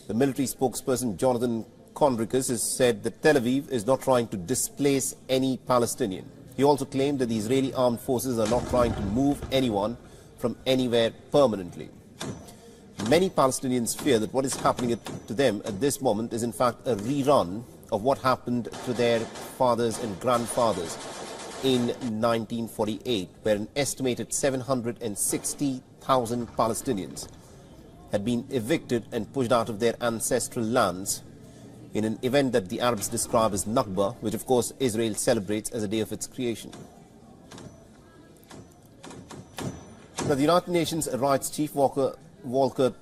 The military spokesperson Jonathan Conricus has said that Tel Aviv is not trying to displace any Palestinian. He also claimed that the Israeli armed forces are not trying to move anyone from anywhere permanently. Many Palestinians fear that what is happening to them at this moment is in fact a rerun of what happened to their fathers and grandfathers in 1948, where an estimated 760,000 Palestinians had been evicted and pushed out of their ancestral lands in an event that the Arabs describe as Nakba, which of course Israel celebrates as a day of its creation. Now, the United Nations Rights Chief Volker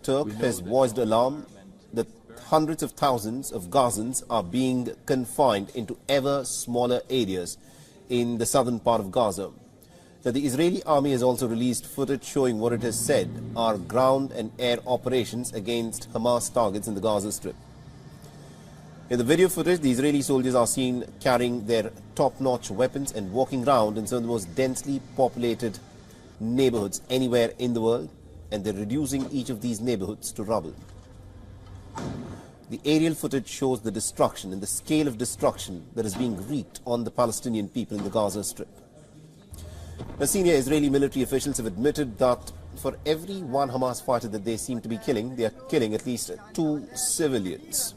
Turk has voiced alarm that hundreds of thousands of Gazans are being confined into ever smaller areas in the southern part of Gaza. Now, the Israeli army has also released footage showing what it has said are ground and air operations against Hamas targets in the Gaza Strip. In the video footage, the Israeli soldiers are seen carrying their top-notch weapons and walking around in some of the most densely populated neighborhoods anywhere in the world, and they're reducing each of these neighborhoods to rubble. The aerial footage shows the destruction and the scale of destruction that is being wreaked on the Palestinian people in the Gaza Strip. Now, senior Israeli military officials have admitted that for every one Hamas fighter that they seem to be killing, they are killing at least 2 civilians.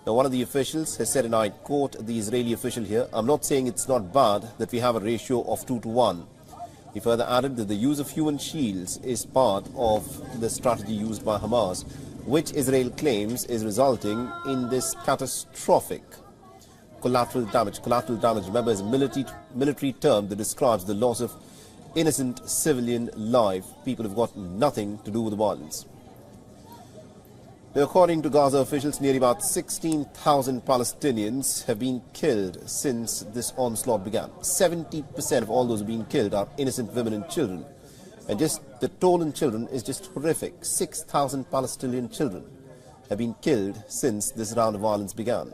Now, one of the officials has said, and I quote the Israeli official here, "I'm not saying it's not bad that we have a ratio of 2 to 1. He further added that the use of human shields is part of the strategy used by Hamas, which Israel claims is resulting in this catastrophic collateral damage. Collateral damage, remember, is a military term that describes the loss of innocent civilian life. People have got nothing to do with the violence. According to Gaza officials, nearly about 16,000 Palestinians have been killed since this onslaught began. 70% of all those who have been killed are innocent women and children. And just the toll on children is just horrific. 6,000 Palestinian children have been killed since this round of violence began.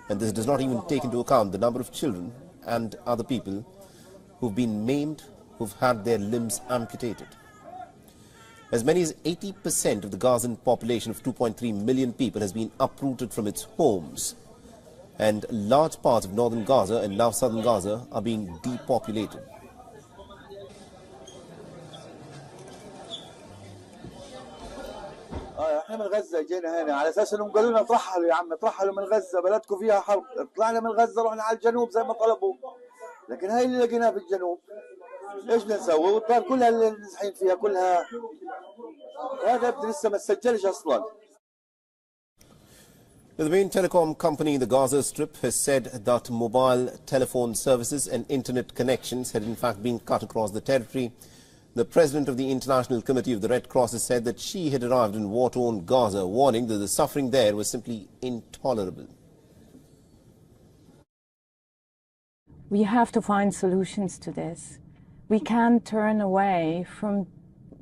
And this does not even take into account the number of children and other people who've been maimed, who've had their limbs amputated. As many as 80% of the Gazan population of 2.3 million people has been uprooted from its homes. And large parts of northern Gaza and now southern Gaza are being depopulated. احنا من غزه جينا هنا على اساس انهم قالوا لنا ترحلوا يا عم ترحلوا من غزه بلدكم فيها حرب طلعنا من غزه رحنا على الجنوب زي ما طلبوا لكن هاي اللي لقيناها في الجنوب ايش بدنا نسوي والطار كلها اللي نزحين فيها كلها هذا لسه ما تسجلش اصلا. The main telecom company in the Gaza Strip has said that mobile telephone services and internet connections had in fact been cut across the territory. The president of the International Committee of the Red Cross has said that she had arrived in war-torn Gaza, warning that the suffering there was simply intolerable. We have to find solutions to this. We can't turn away from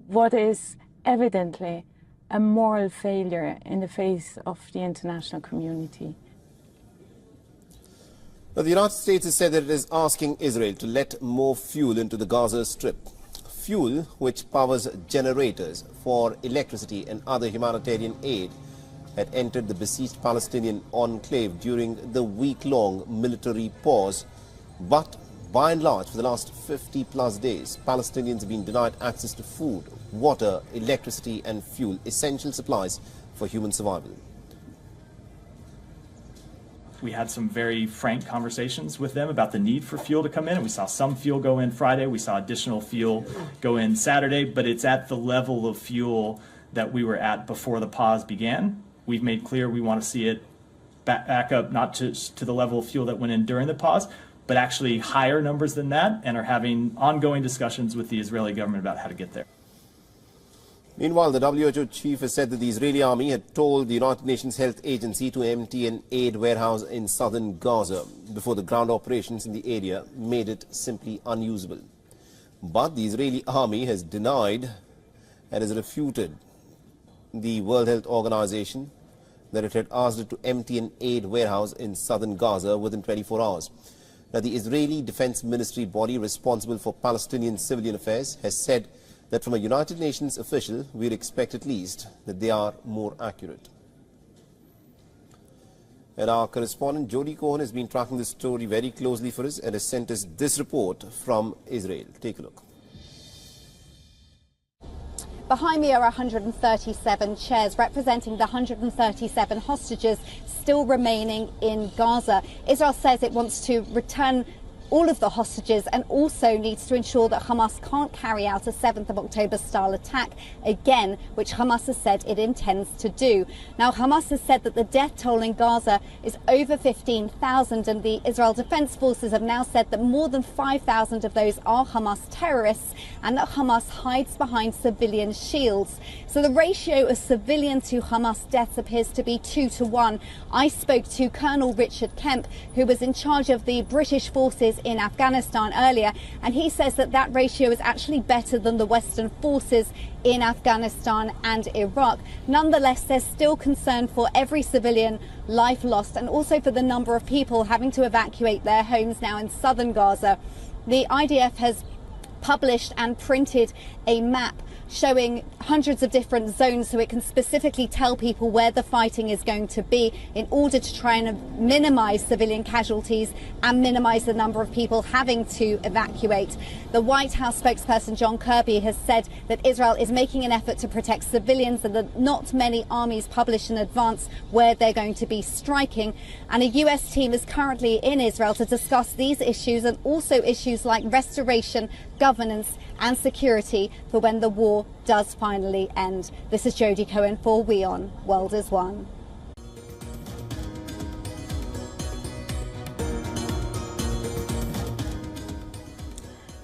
what is evidently a moral failure in the face of the international community. Now, the United States has said that it is asking Israel to let more fuel into the Gaza Strip. Fuel which powers generators for electricity and other humanitarian aid had entered the besieged Palestinian enclave during the week-long military pause. But by and large, for the last 50-plus days, Palestinians have been denied access to food, water, electricity and fuel, essential supplies for human survival. We had some very frank conversations with them about the need for fuel to come in, and we saw some fuel go in Friday. We saw additional fuel go in Saturday, but it's at the level of fuel that we were at before the pause began. We've made clear we want to see it back up, not just to the level of fuel that went in during the pause, but actually higher numbers than that, and are having ongoing discussions with the Israeli government about how to get there. Meanwhile, the WHO chief has said that the Israeli army had told the United Nations Health Agency to empty an aid warehouse in southern Gaza before the ground operations in the area made it simply unusable. But the Israeli army has denied and has refuted the World Health Organization that it had asked it to empty an aid warehouse in southern Gaza within 24 hours. Now, the Israeli Defense Ministry body responsible for Palestinian civilian affairs has said that from a United Nations official, we'd expect at least that they are more accurate. And our correspondent Jody Cohen has been tracking this story very closely for us and has sent us this report from Israel. Take a look. Behind me are 137 chairs representing the 137 hostages still remaining in Gaza. Israel says it wants to return all of the hostages and also needs to ensure that Hamas can't carry out a 7th of October style attack again, which Hamas has said it intends to do. Now, Hamas has said that the death toll in Gaza is over 15,000, and the Israel Defense Forces have now said that more than 5,000 of those are Hamas terrorists and that Hamas hides behind civilian shields. So the ratio of civilian to Hamas deaths appears to be 2 to 1. I spoke to Colonel Richard Kemp, who was in charge of the British forces in Afghanistan earlier, and he says that that ratio is actually better than the Western forces in Afghanistan and Iraq. Nonetheless, there's still concern for every civilian life lost and also for the number of people having to evacuate their homes now in southern Gaza. The IDF has published and printed a map showing hundreds of different zones so it can specifically tell people where the fighting is going to be in order to try and minimize civilian casualties and minimize the number of people having to evacuate. The White House spokesperson John Kirby has said that Israel is making an effort to protect civilians and that not many armies publish in advance where they're going to be striking. And a US team is currently in Israel to discuss these issues and also issues like restoration, governance and security for when the war does finally end. This is Jody Cohen for WION World is One.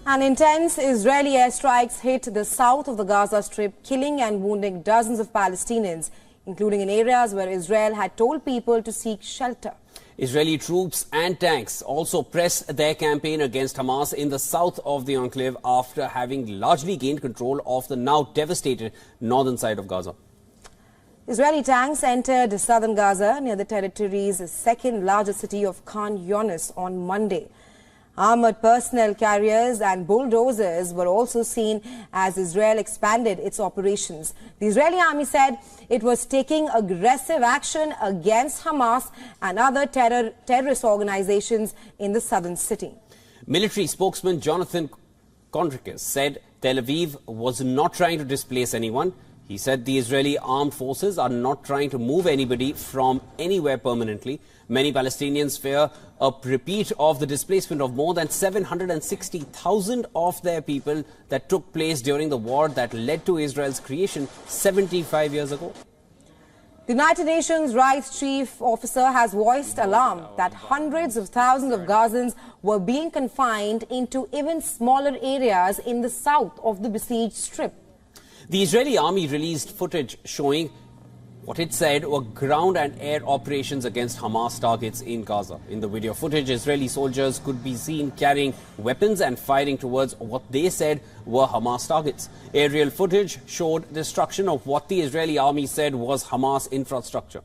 An intense Israeli airstrikes hit the south of the Gaza Strip, killing and wounding dozens of Palestinians, including in areas where Israel had told people to seek shelter. Israeli troops and tanks also pressed their campaign against Hamas in the south of the enclave after having largely gained control of the now devastated northern side of Gaza. Israeli tanks entered southern Gaza near the territory's second largest city of Khan Younis on Monday. Armored personnel carriers and bulldozers were also seen as Israel expanded its operations. The Israeli army said it was taking aggressive action against Hamas and other terrorist organizations in the southern city. Military spokesman Jonathan Conricus said Tel Aviv was not trying to displace anyone. He said the Israeli armed forces are not trying to move anybody from anywhere permanently. Many Palestinians fear a repeat of the displacement of more than 760,000 of their people that took place during the war that led to Israel's creation 75 years ago. The United Nations Rights Chief Officer has voiced alarm that hundreds of thousands of Gazans were being confined into even smaller areas in the south of the besieged strip. The Israeli army released footage showing what it said were ground and air operations against Hamas targets in Gaza. In the video footage, Israeli soldiers could be seen carrying weapons and firing towards what they said were Hamas targets. Aerial footage showed destruction of what the Israeli army said was Hamas infrastructure.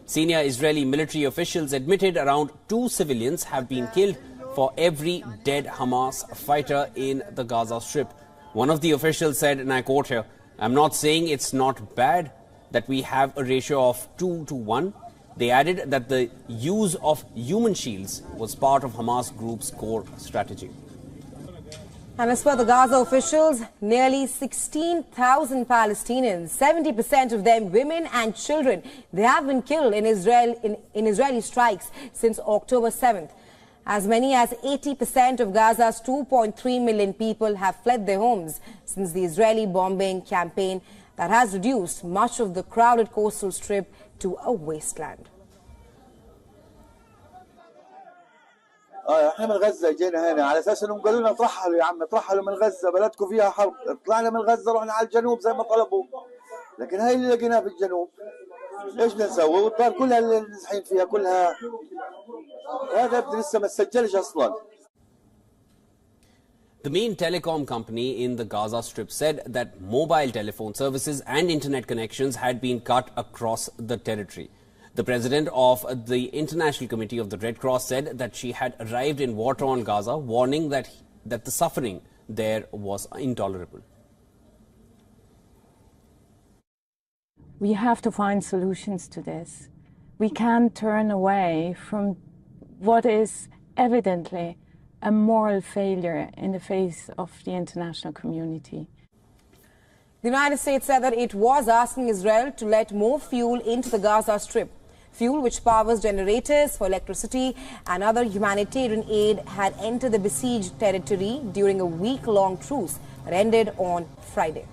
Senior Israeli military officials admitted around 2 civilians have been killed for every dead Hamas fighter in the Gaza Strip. One of the officials said, and I quote here, "I'm not saying it's not bad that we have a ratio of 2 to 1. They added that the use of human shields was part of Hamas group's core strategy. And as per the Gaza officials, nearly 16,000 Palestinians, 70% of them women and children, they have been killed in Israeli strikes since October 7th. As many as 80% of Gaza's 2.3 million people have fled their homes since the Israeli bombing campaign that has reduced much of the crowded coastal strip to a wasteland. احنا من غزه جينا هنا على اساس انهم قالوا لنا ترحلوا يا عم ترحلوا من غزه بلدكم فيها حرب، طلعنا من غزه رحنا على الجنوب زي ما طلبوا، لكن هاي اللي لقيناها في الجنوب ايش بدنا نسوي؟ والدار كلها اللي نزحين فيها كلها هذا لسه ما تسجلش اصلا. The main telecom company in the Gaza Strip said that mobile telephone services and internet connections had been cut across the territory. The president of the International Committee of the Red Cross said that she had arrived in war-torn Gaza, warning that the suffering there was intolerable. We have to find solutions to this. We can't turn away from what is evidently a moral failure in the face of the international community. The United States said that it was asking Israel to let more fuel into the Gaza Strip. Fuel which powers generators for electricity and other humanitarian aid had entered the besieged territory during a week-long truce that ended on Friday.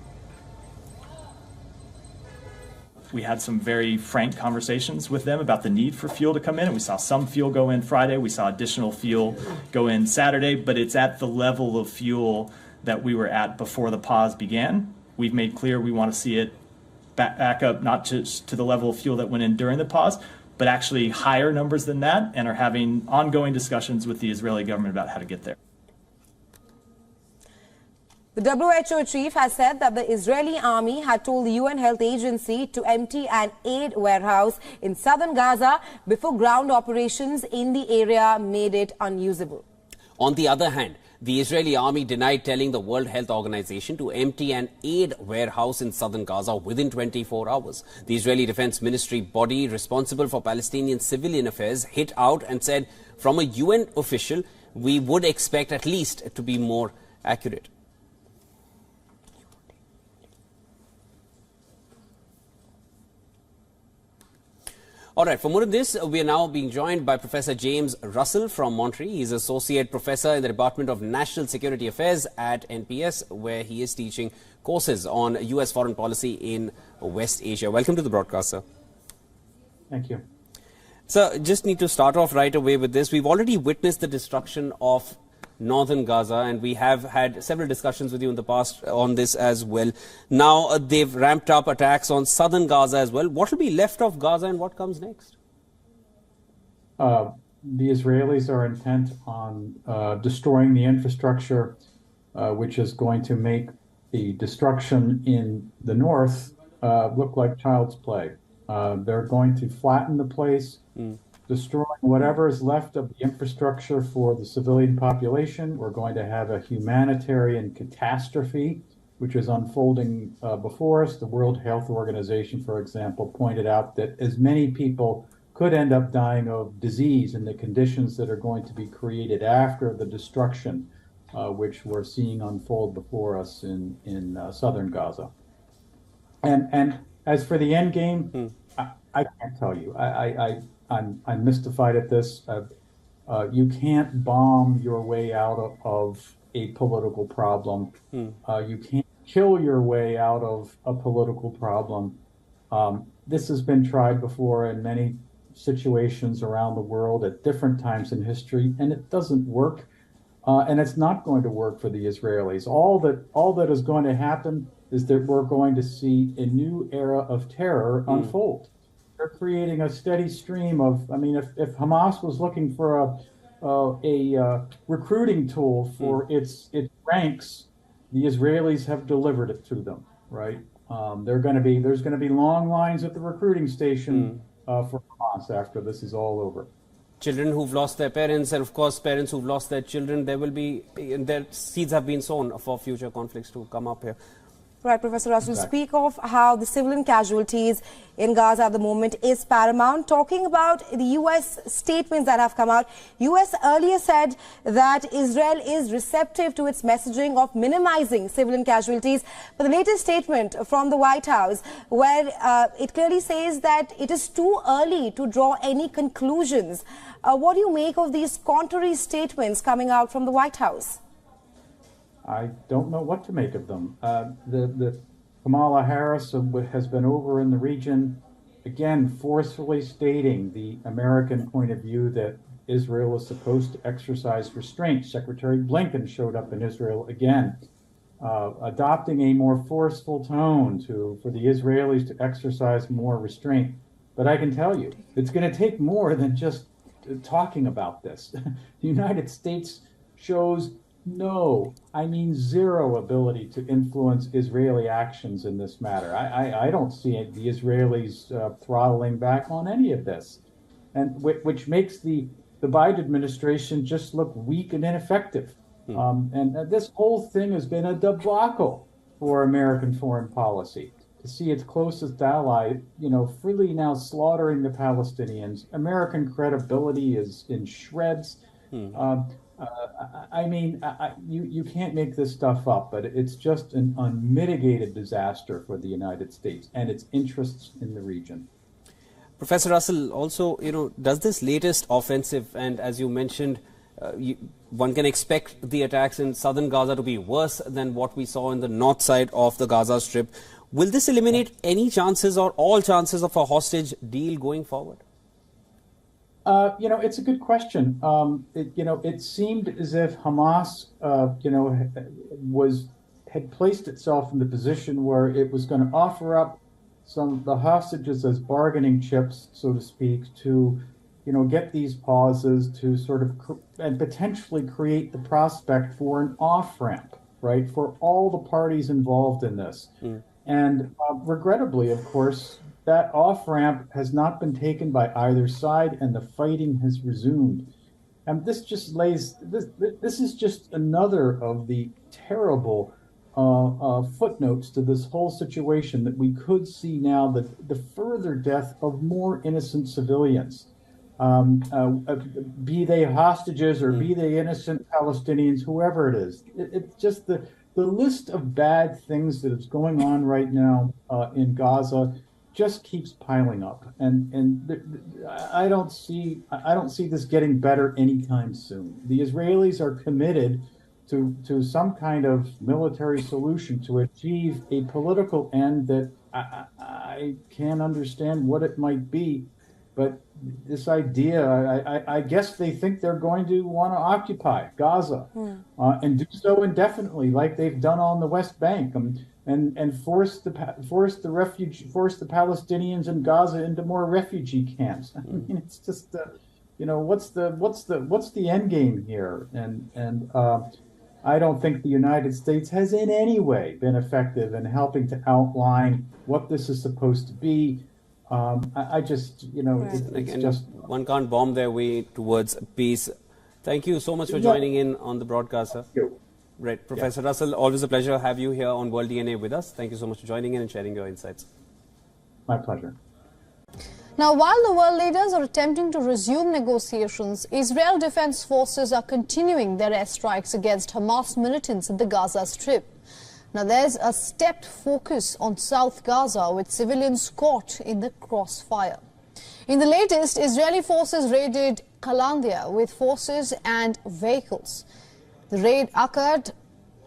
We had some very frank conversations with them about the need for fuel to come in, and we saw some fuel go in Friday. We saw additional fuel go in Saturday, but it's at the level of fuel that we were at before the pause began. We've made clear we want to see it back up, not just to the level of fuel that went in during the pause, but actually higher numbers than that, and are having ongoing discussions with the Israeli government about how to get there. The WHO chief has said that the Israeli army had told the UN Health Agency to empty an aid warehouse in southern Gaza before ground operations in the area made it unusable. On the other hand, the Israeli army denied telling the World Health Organization to empty an aid warehouse in southern Gaza within 24 hours. The Israeli Defense Ministry body responsible for Palestinian civilian affairs hit out and said, from a UN official, we would expect at least to be more accurate. All right, for more of this, we are now being joined by Professor James Russell from Montreal. He's Associate Professor in the Department of National Security Affairs at NPS, where he is teaching courses on U.S. foreign policy in West Asia. Welcome to the broadcast, sir. Thank you. So, just need to start off right away with this. We've already witnessed the destruction of northern Gaza, and we have had several discussions with you in the past on this as well. Now they've ramped up attacks on southern Gaza as well. What will be left of Gaza and what comes next? The Israelis are intent on destroying the infrastructure, which is going to make the destruction in the north look like child's play. They're going to flatten the place, destroying whatever is left of the infrastructure for the civilian population. We're going to have a humanitarian catastrophe, which is unfolding before us. The World Health Organization, for example, pointed out that as many people could end up dying of disease in the conditions that are going to be created after the destruction, which we're seeing unfold before us in southern Gaza. And as for the end game, I can't tell you. I'm mystified at this. You can't bomb your way out of a political problem. You can't kill your way out of a political problem. This has been tried before in many situations around the world at different times in history, and it doesn't work. And it's not going to work for the Israelis. All that is going to happen is that we're going to see a new era of terror unfold. They're creating a steady stream of, I mean, if Hamas was looking for a recruiting tool for its ranks, the Israelis have delivered it to them, right? There's going to be long lines at the recruiting station for Hamas after this is all over. Children who've lost their parents, and of course parents who've lost their children, their seeds have been sown for future conflicts to come up here. Right, Professor Russell, Exactly. speak of how the civilian casualties in Gaza at the moment is paramount. Talking about the U.S. statements that have come out, U.S. earlier said that Israel is receptive to its messaging of minimizing civilian casualties. But the latest statement from the White House, where it clearly says that it is too early to draw any conclusions. What do you make of these contrary statements coming out from the White House? I don't know what to make of them. The Kamala Harris has been over in the region, again, forcefully stating the American point of view that Israel is supposed to exercise restraint. Secretary Blinken showed up in Israel again, adopting a more forceful tone for the Israelis to exercise more restraint. But I can tell you, it's going to take more than just talking about this. The United States shows zero ability to influence Israeli actions in this matter. I don't see the Israelis throttling back on any of this, and which makes the Biden administration just look weak and ineffective. And this whole thing has been a debacle for American foreign policy. to see its closest ally, freely now slaughtering the Palestinians. American credibility is in shreds. You can't make this stuff up, but it's just an unmitigated disaster for the United States and its interests in the region. Professor Russell, also, does this latest offensive, and as you mentioned, one can expect the attacks in southern Gaza to be worse than what we saw in the north side of the Gaza Strip. Will this eliminate any chances or all chances of a hostage deal going forward? It's a good question. It seemed as if Hamas, had placed itself in the position where it was going to offer up some of the hostages as bargaining chips, so to speak, to get these pauses to sort of and potentially create the prospect for an off-ramp, right, for all the parties involved in this. And regrettably, of course, that off-ramp has not been taken by either side, and the fighting has resumed. And this just this is just another of the terrible footnotes to this whole situation, that we could see now the further death of more innocent civilians. Be they hostages or be they innocent Palestinians, whoever it is. It's just the list of bad things that is going on right now in Gaza just keeps piling up, and I don't see this getting better anytime soon. The Israelis are committed to some kind of military solution to achieve a political end that I can't understand what it might be. But this idea, I guess they think they're going to want to occupy Gaza and do so indefinitely, like they've done on the West Bank, and force the Palestinians in Gaza into more refugee camps. I mean, it's just what's the end game here? And I don't think the United States has in any way been effective in helping to outline what this is supposed to be. I just, it's just... One can't bomb their way towards peace. Thank you so much for joining in on the broadcast, sir. Thank you. Right. Professor Russell, always a pleasure to have you here on World DNA with us. Thank you so much for joining in and sharing your insights. My pleasure. Now, while the world leaders are attempting to resume negotiations, Israel Defense Forces are continuing their airstrikes against Hamas militants in the Gaza Strip. Now, there's a stepped focus on South Gaza, with civilians caught in the crossfire. In the latest, Israeli forces raided Kalandia with forces and vehicles. The raid occurred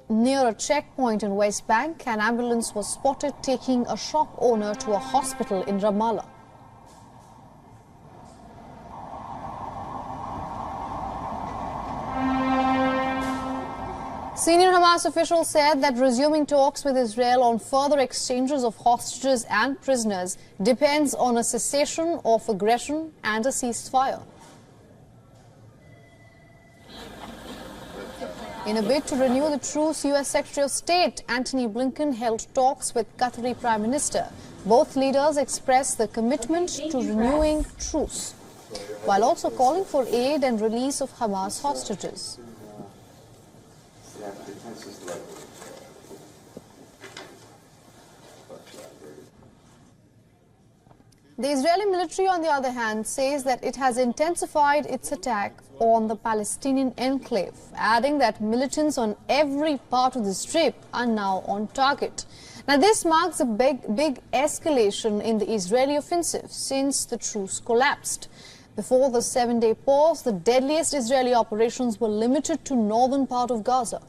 near a checkpoint in West Bank. An ambulance was spotted taking a shop owner to a hospital in Ramallah. Senior Hamas officials said that resuming talks with Israel on further exchanges of hostages and prisoners depends on a cessation of aggression and a ceasefire. In a bid to renew the truce, U.S. Secretary of State Antony Blinken held talks with Qatari Prime Minister. Both leaders expressed the commitment to renewing truce, while also calling for aid and release of Hamas hostages. The Israeli military, on the other hand, says that it has intensified its attack on the Palestinian enclave, adding that militants on every part of the Strip are now on target. Now, this marks a big escalation in the Israeli offensive since the truce collapsed. Before the 7-day pause, the deadliest Israeli operations were limited to northern part of Gaza.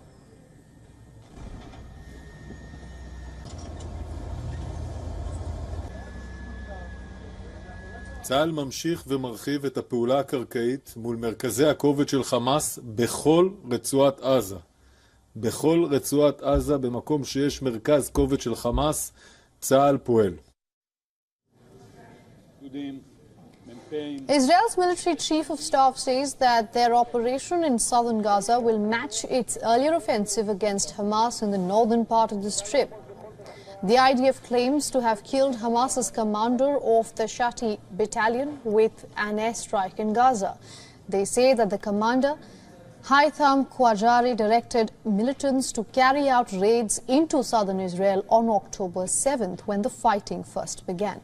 צה"ל ממשיך ומרחיב את הפעולה הקרקעית מול מרכזי הכובד של חמאס בכל רצועת עזה. בכל רצועת עזה, במקום שיש מרכז כובד של חמאס, צה"ל פועל. Israel's military chief of staff says that their operation in southern Gaza will match its earlier offensive against Hamas in the northern part of the Strip. The IDF claims to have killed Hamas's commander of the Shati battalion with an airstrike in Gaza. They say that the commander Haitham Khawjari directed militants to carry out raids into southern Israel on October 7th, when the fighting first began.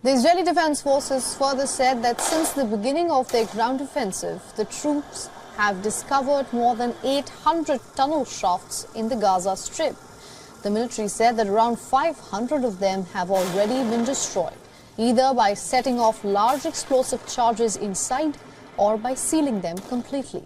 The Israeli Defense Forces further said that since the beginning of their ground offensive, the troops have discovered more than 800 tunnel shafts in the Gaza Strip. The military said that around 500 of them have already been destroyed, either by setting off large explosive charges inside or by sealing them completely.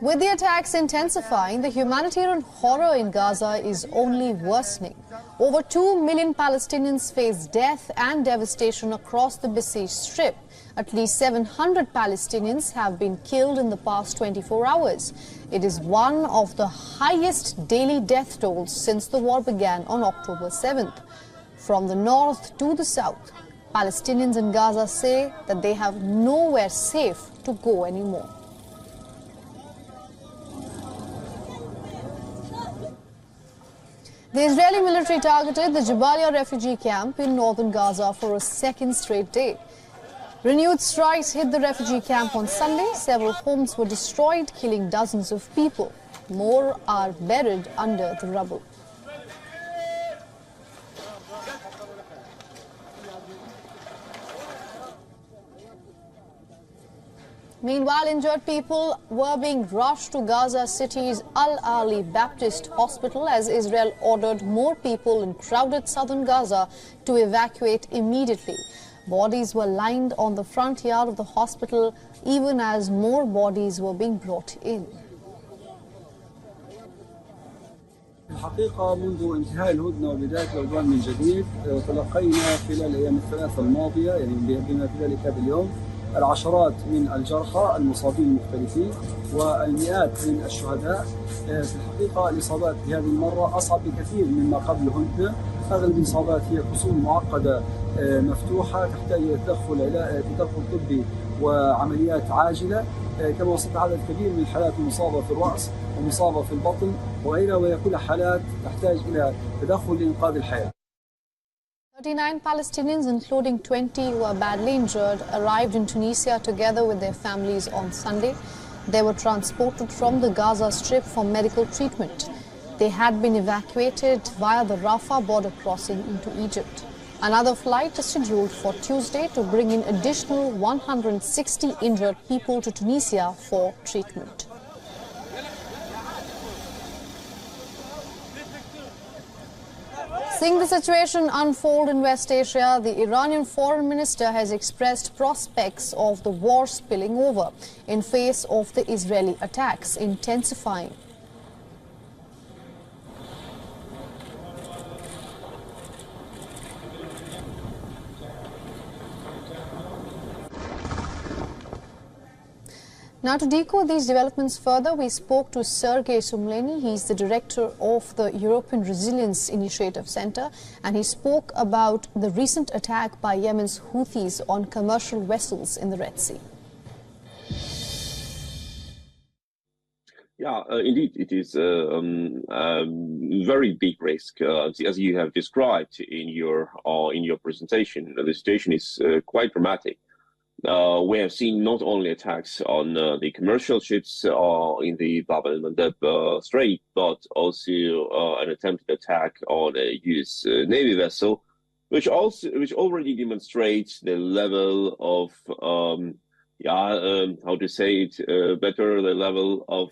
With the attacks intensifying, the humanitarian horror in Gaza is only worsening. Over 2 million Palestinians face death and devastation across the besieged Strip. At least 700 Palestinians have been killed in the past 24 hours. It is one of the highest daily death tolls since the war began on October 7th. From the north to the south, Palestinians in Gaza say that they have nowhere safe to go anymore. The Israeli military targeted the Jabalia refugee camp in northern Gaza for a second straight day. Renewed strikes hit the refugee camp on Sunday. Several homes were destroyed, killing dozens of people. More are buried under the rubble. Meanwhile, injured people were being rushed to Gaza City's Al-Ali Baptist Hospital as Israel ordered more people in crowded southern Gaza to evacuate immediately. Bodies were lined on the front yard of the hospital even as more bodies were being brought in. الحقيقة منذ انتهاء الهدنة وبداية العدوان من جديد تلقينا خلال الأيام الثلاثة الماضية يعني بما في ذلك هذا اليوم العشرات من الجرحى المصابين المختلفين والمئات من الشهداء. في الحقيقة الإصابات بهذه المرة أصعب بكثير مما قبل الهدنة. أغلب الإصابات هي كسور معقدة مفتوحة تحتاج إلى تدخل طبي وعمليات عاجلة. كما وصلت عدد كبير من الحالات المصابة في الرأس ومصابة في البطن وغيرها، وهي كل حالات تحتاج إلى تدخل لإنقاذ الحياة. 39 Palestinians, including 20 who are badly injured, arrived in Tunisia together with their families on Sunday. They were transported from the Gaza Strip for medical treatment. They had been evacuated via the Rafah border crossing into Egypt. Another flight is scheduled for Tuesday to bring in additional 160 injured people to Tunisia for treatment. Seeing the situation unfold in West Asia, the Iranian foreign minister has expressed prospects of the war spilling over in face of the Israeli attacks intensifying. Now, to decode these developments further, we spoke to Sergei Sumleny. He's the director of the European Resilience Initiative Center, and he spoke about the recent attack by Yemen's Houthis on commercial vessels in the Red Sea. Yeah, indeed, it is a very big risk, as you have described in your presentation. The situation is quite dramatic. We have seen not only attacks on the commercial ships in the Bab el-Mandeb Strait, but also an attempted attack on a U.S. Navy vessel, which already demonstrates the level of how to say it better, the level of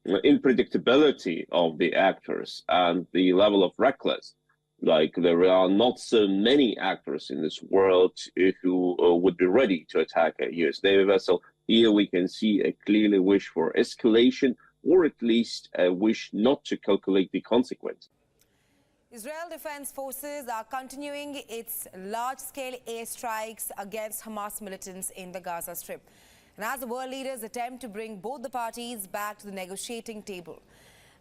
unpredictability of the actors and the level of recklessness. Like, there are not so many actors in this world who would be ready to attack a U.S. Navy vessel. Here we can see a clearly wish for escalation, or at least a wish not to calculate the consequence. Israel Defense Forces are continuing its large-scale airstrikes against Hamas militants in the Gaza Strip. And as the world leaders attempt to bring both the parties back to the negotiating table.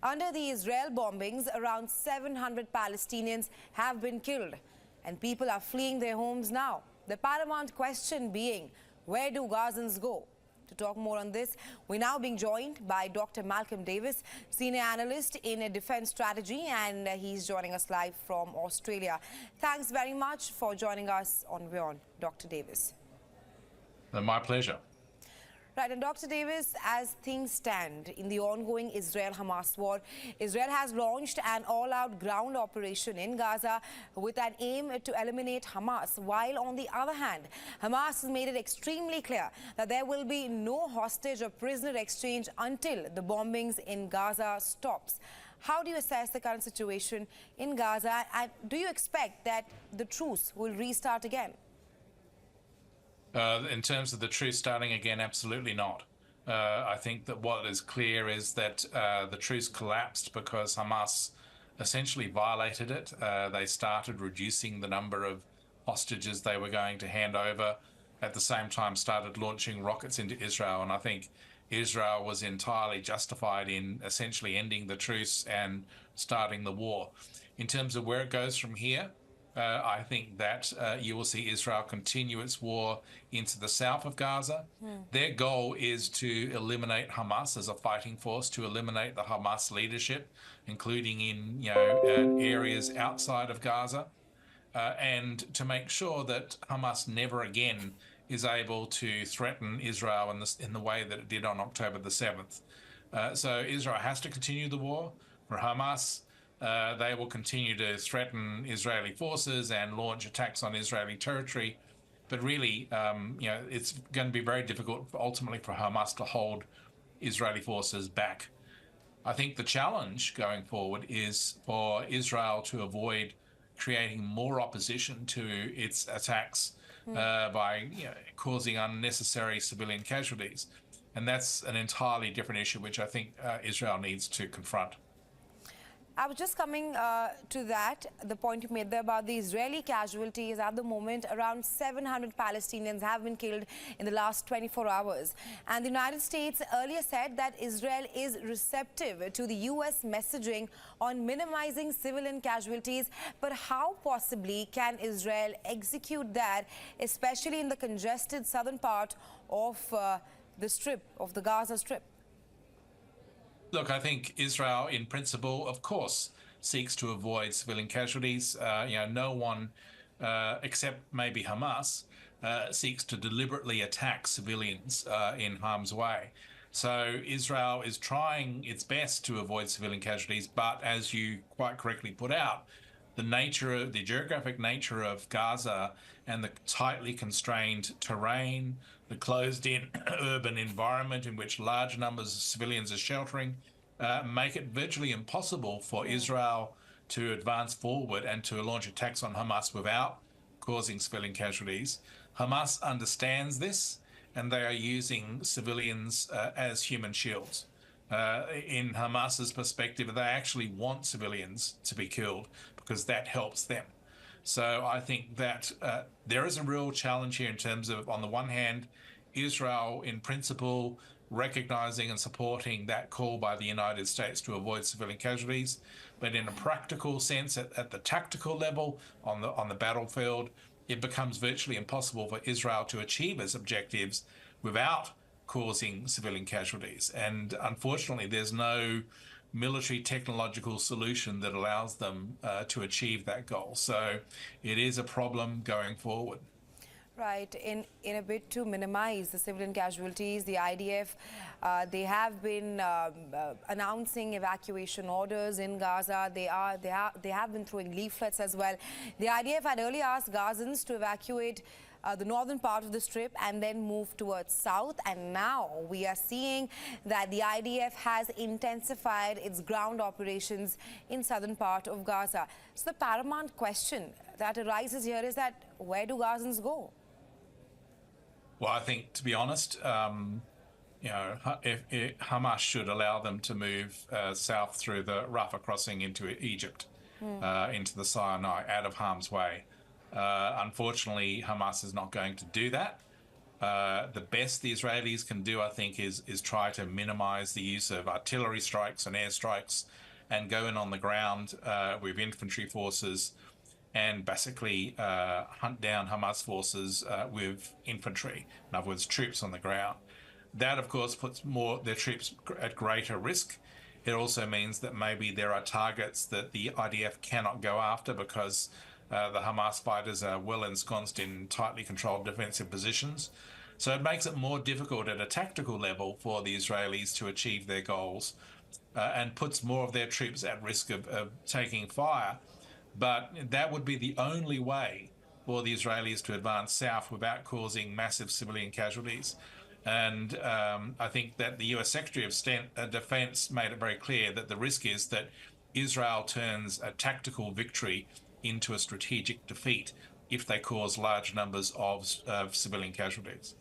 Under the Israel bombings, around 700 Palestinians have been killed, and people are fleeing their homes now. The paramount question being, where do Gazans go? To talk more on this, we're now being joined by Dr. Malcolm Davis, Senior Analyst in Defence Strategy, and he's joining us live from Australia. Thanks very much for joining us on WION, Dr. Davis. My pleasure. Right, and Dr. Davis, as things stand in the ongoing Israel-Hamas war, Israel has launched an all-out ground operation in Gaza with an aim to eliminate Hamas, while on the other hand, Hamas has made it extremely clear that there will be no hostage or prisoner exchange until the bombings in Gaza stops. How do you assess the current situation in Gaza, and do you expect that the truce will restart again? In terms of the truce starting again, absolutely not. I think that what is clear is that the truce collapsed because Hamas essentially violated it. They started reducing the number of hostages they were going to hand over, at the same time started launching rockets into Israel. And I think Israel was entirely justified in essentially ending the truce and starting the war. In terms of where it goes from here, I think that you will see Israel continue its war into the south of Gaza. Their goal is to eliminate Hamas as a fighting force, to eliminate the Hamas leadership, including in areas outside of Gaza, and to make sure that Hamas never again is able to threaten Israel in the way that it did on October the 7th. So Israel has to continue the war. For Hamas, they will continue to threaten Israeli forces and launch attacks on Israeli territory. But really, it's going to be very difficult ultimately for Hamas to hold Israeli forces back. I think the challenge going forward is for Israel to avoid creating more opposition to its attacks by causing unnecessary civilian casualties. And that's an entirely different issue, which I think Israel needs to confront. I was just coming to that, the point you made there about the Israeli casualties. At the moment, around 700 Palestinians have been killed in the last 24 hours. And the United States earlier said that Israel is receptive to the U.S. messaging on minimizing civilian casualties. But how possibly can Israel execute that, especially in the congested southern part of the Strip, of the Gaza Strip? Look, I think Israel, in principle, of course, seeks to avoid civilian casualties. No one, except maybe Hamas, seeks to deliberately attack civilians in harm's way. So Israel is trying its best to avoid civilian casualties, but as you quite correctly put out, the geographic nature of Gaza and the tightly constrained terrain, the closed-in urban environment in which large numbers of civilians are sheltering, make it virtually impossible for Israel to advance forward and to launch attacks on Hamas without causing civilian casualties. Hamas understands this, and they are using civilians as human shields. In Hamas's perspective, they actually want civilians to be killed because that helps them. So I think that there is a real challenge here in terms of, on the one hand, Israel in principle recognizing and supporting that call by the United States to avoid civilian casualties, but in a practical sense, at the tactical level, on the battlefield, it becomes virtually impossible for Israel to achieve its objectives without causing civilian casualties. And unfortunately, there's no military technological solution that allows them to achieve that goal. So it is a problem going forward. Right. In a bid to minimize the civilian casualties, the IDF, they have been announcing evacuation orders in Gaza. They have been throwing leaflets as well. The IDF had earlier asked Gazans to evacuate the northern part of the Strip and then move towards south. And now we are seeing that the IDF has intensified its ground operations in southern part of Gaza. So the paramount question that arises here is that where do Gazans go? Well, I think, to be honest, if Hamas should allow them to move south through the Rafah crossing into Egypt, into the Sinai, out of harm's way. Unfortunately, Hamas is not going to do that. The best the Israelis can do, I think, is try to minimize the use of artillery strikes and airstrikes and go in on the ground with infantry forces and basically hunt down Hamas forces with infantry, in other words, troops on the ground. That, of course, puts their troops at greater risk. It also means that maybe there are targets that the IDF cannot go after because the Hamas fighters are well ensconced in tightly controlled defensive positions. So it makes it more difficult at a tactical level for the Israelis to achieve their goals and puts more of their troops at risk of taking fire. But that would be the only way for the Israelis to advance south without causing massive civilian casualties. And I think that the US Secretary of Defense made it very clear that the risk is that Israel turns a tactical victory into a strategic defeat if they cause large numbers of civilian casualties.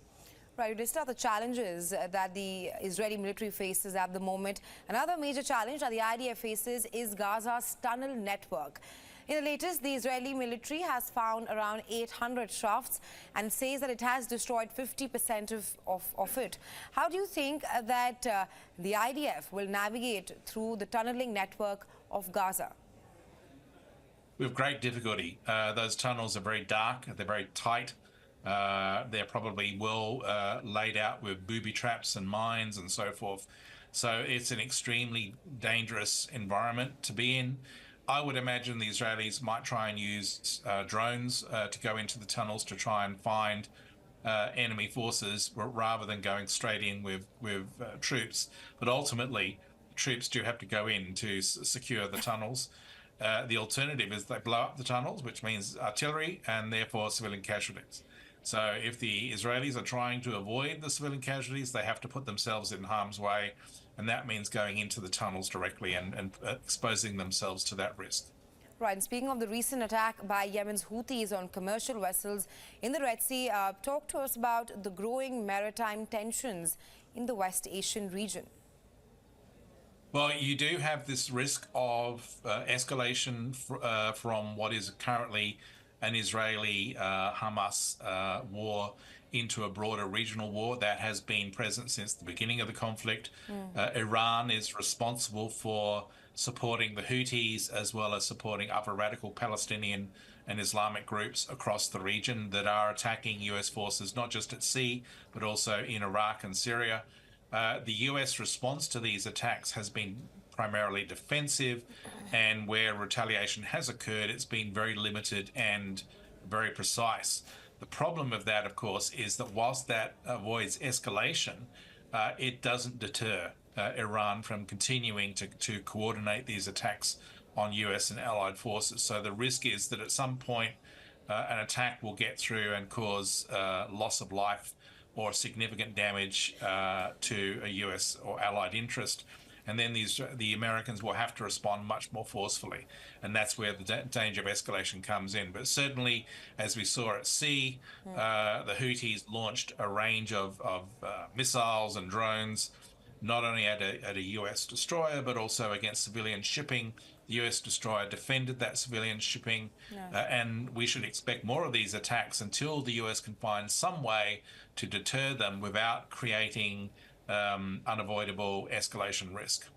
Right, you listed the challenges that the Israeli military faces at the moment. Another major challenge that the IDF faces is Gaza's tunnel network. In the latest, the Israeli military has found around 800 shafts and says that it has destroyed 50% of it. How do you think that the IDF will navigate through the tunneling network of Gaza? With great difficulty. Those tunnels are very dark, they're very tight. They're probably well laid out with booby traps and mines and so forth. So it's an extremely dangerous environment to be in. I would imagine the Israelis might try and use drones to go into the tunnels to try and find enemy forces rather than going straight in with troops. But ultimately, troops do have to go in to secure the tunnels. The alternative is they blow up the tunnels, which means artillery and therefore civilian casualties. So if the Israelis are trying to avoid the civilian casualties, they have to put themselves in harm's way, and that means going into the tunnels directly and exposing themselves to that risk. Right, and speaking of the recent attack by Yemen's Houthis on commercial vessels in the Red Sea, talk to us about the growing maritime tensions in the West Asian region. Well, you do have this risk of escalation from what is currently an Israeli-Hamas war into a broader regional war that has been present since the beginning of the conflict. Iran is responsible for supporting the Houthis as well as supporting other radical Palestinian and Islamic groups across the region that are attacking US forces, not just at sea, but also in Iraq and Syria. The US response to these attacks has been primarily defensive, and where retaliation has occurred, it's been very limited and very precise. The problem of that, of course, is that whilst that avoids escalation, it doesn't deter Iran from continuing to coordinate these attacks on US and allied forces. So the risk is that at some point an attack will get through and cause loss of life or significant damage to a US or allied interest. And then the Americans will have to respond much more forcefully. And that's where the danger of escalation comes in. But certainly, as we saw at sea, the Houthis launched a range of missiles and drones, not only at a US destroyer, but also against civilian shipping. The US destroyer defended that civilian shipping. And we should expect more of these attacks until the US can find some way to deter them without creating unavoidable escalation risk.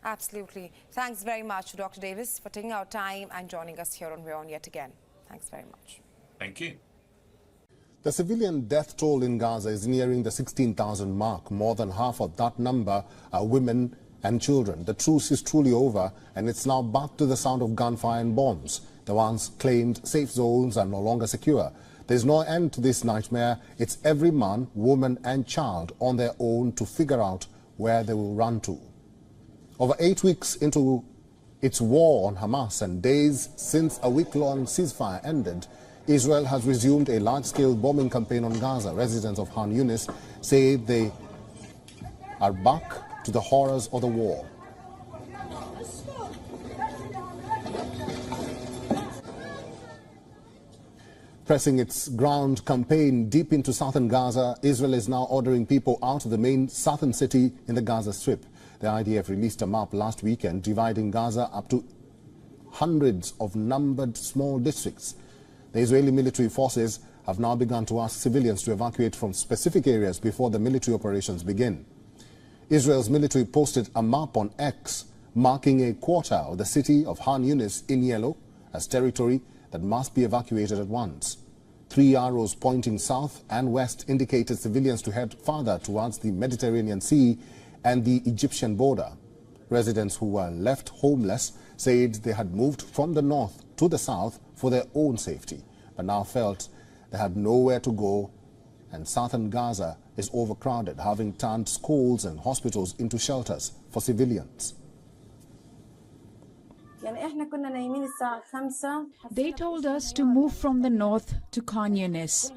Absolutely. Thanks very much to Dr. Davis for taking our time and joining us here on WION yet again. Thanks very much. Thank you. The civilian death toll in Gaza is nearing the 16,000 mark. More than half of that number are women and children. The truce is truly over, and it's now back to the sound of gunfire and bombs. The once claimed safe zones are no longer secure. There's no end to this nightmare. It's every man, woman and child on their own to figure out where they will run to. Over 8 weeks into its war on Hamas and days since a week-long ceasefire ended, Israel has resumed a large-scale bombing campaign on Gaza. Residents of Khan Yunis say they are back to the horrors of the war. Pressing its ground campaign deep into southern Gaza, Israel is now ordering people out of the main southern city in the Gaza Strip. The IDF released a map last weekend dividing Gaza up to hundreds of numbered small districts. The Israeli military forces have now begun to ask civilians to evacuate from specific areas before the military operations begin. Israel's military posted a map on X marking a quarter of the city of Khan Yunis in yellow as territory that must be evacuated at once. 3 arrows pointing south and west indicated civilians to head farther towards the Mediterranean Sea and the Egyptian border. Residents who were left homeless said they had moved from the north to the south for their own safety, but now felt they had nowhere to go, and southern Gaza is overcrowded, having turned schools and hospitals into shelters for civilians. They told us to move from the north to Khan Yunis,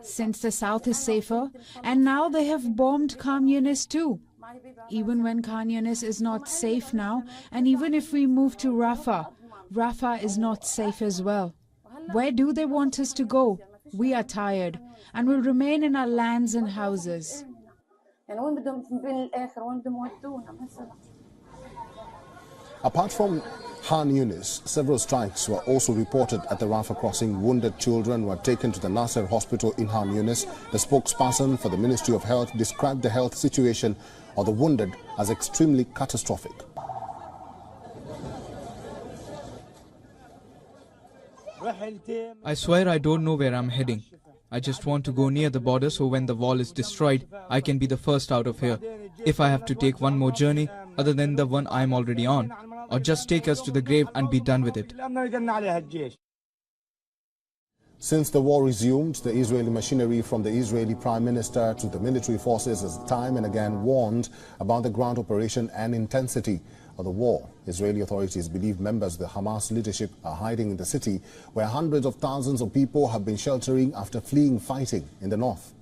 since the south is safer, and now they have bombed Khan Yunis too. Even when Khan Yunis is not safe now, and even if we move to Rafah, Rafah is not safe as well. Where do they want us to go? We are tired and will remain in our lands and houses. Apart from Khan Yunis, several strikes were also reported at the Rafah crossing. Wounded children were taken to the Nasser hospital in Khan Yunis. The spokesperson for the Ministry of Health described the health situation of the wounded as extremely catastrophic. I swear I don't know where I'm heading. I just want to go near the border so when the wall is destroyed, I can be the first out of here. If I have to take one more journey, other than the one I'm already on, or just take us to the grave and be done with it. Since the war resumed, the Israeli machinery from the Israeli Prime Minister to the military forces has time and again warned about the ground operation and intensity of the war. Israeli authorities believe members of the Hamas leadership are hiding in the city, where hundreds of thousands of people have been sheltering after fleeing fighting in the north.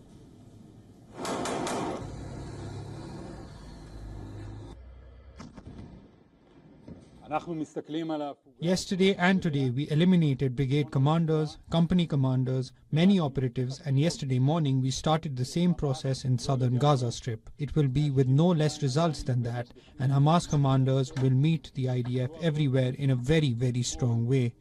Yesterday and today we eliminated brigade commanders, company commanders, many operatives, and yesterday morning we started the same process in southern Gaza Strip. It will be with no less results than that, and Hamas commanders will meet the IDF everywhere in a very, very strong way.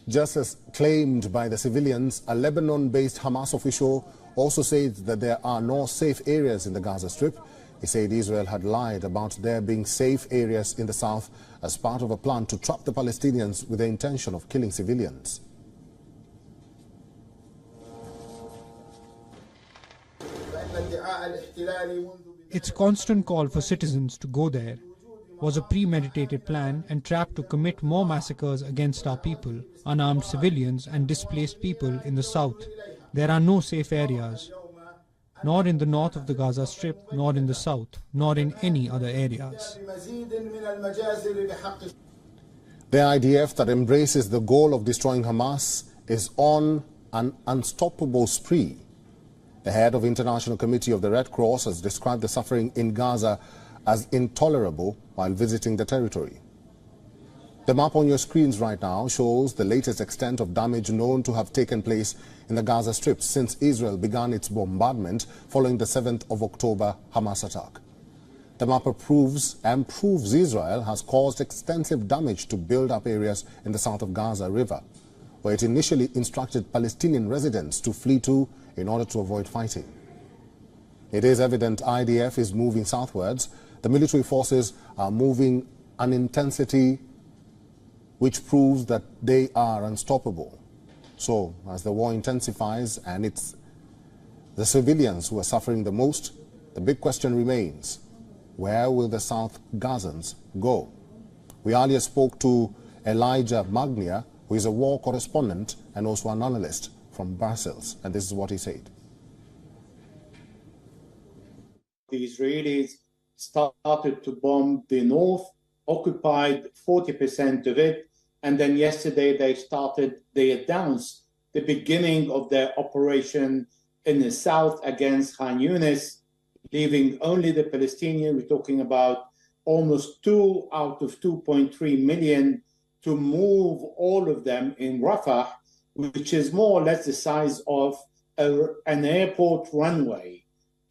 Just as claimed by the civilians, a Lebanon-based Hamas official also said that there are no safe areas in the Gaza Strip. He said Israel had lied about there being safe areas in the south as part of a plan to trap the Palestinians with the intention of killing civilians. Its constant call for citizens to go there was a premeditated plan and trap to commit more massacres against our people, unarmed civilians and displaced people in the south. There are no safe areas, nor in the north of the Gaza Strip, nor in the south, nor in any other areas. The IDF that embraces the goal of destroying Hamas is on an unstoppable spree. The head of the International Committee of the Red Cross has described the suffering in Gaza as intolerable while visiting the territory. The map on your screens right now shows the latest extent of damage known to have taken place in the Gaza Strip since Israel began its bombardment following the 7th of October Hamas attack. The map proves Israel has caused extensive damage to build-up areas in the south of Gaza River, where it initially instructed Palestinian residents to flee to in order to avoid fighting. It is evident IDF is moving southwards. The military forces are moving an intensity which proves that they are unstoppable. So, as the war intensifies and it's the civilians who are suffering the most, the big question remains, where will the South Gazans go? We earlier spoke to Elijah Magnia, who is a war correspondent and also an analyst from Brussels, and this is what he said. The Israelis started to bomb the north, occupied 40% of it, and then yesterday they announced the beginning of their operation in the south against Khan Yunis, leaving only the Palestinians. We're talking about almost 2 out of 2.3 million to move all of them in Rafah, which is more or less the size of an airport runway.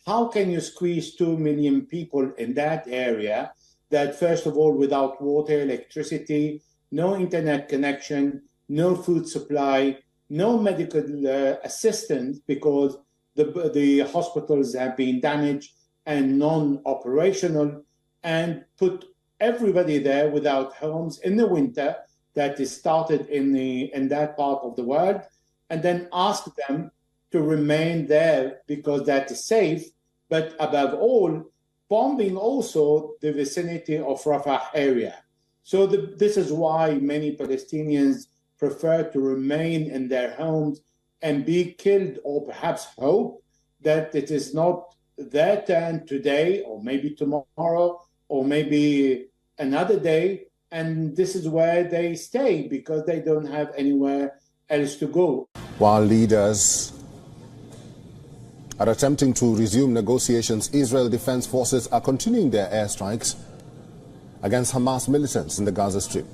How can you squeeze 2 million people in that area that, first of all, without water, electricity, no internet connection, no food supply, no medical assistance because the hospitals have been damaged and non-operational, and put everybody there without homes in the winter that is started in that part of the world, and then ask them to remain there because that is safe, but above all, bombing also the vicinity of Rafah area. So this is why many Palestinians prefer to remain in their homes and be killed, or perhaps hope that it is not their turn today, or maybe tomorrow, or maybe another day. And this is where they stay because they don't have anywhere else to go. While leaders are attempting to resume negotiations, Israel Defense Forces are continuing their airstrikes against Hamas militants in the Gaza Strip.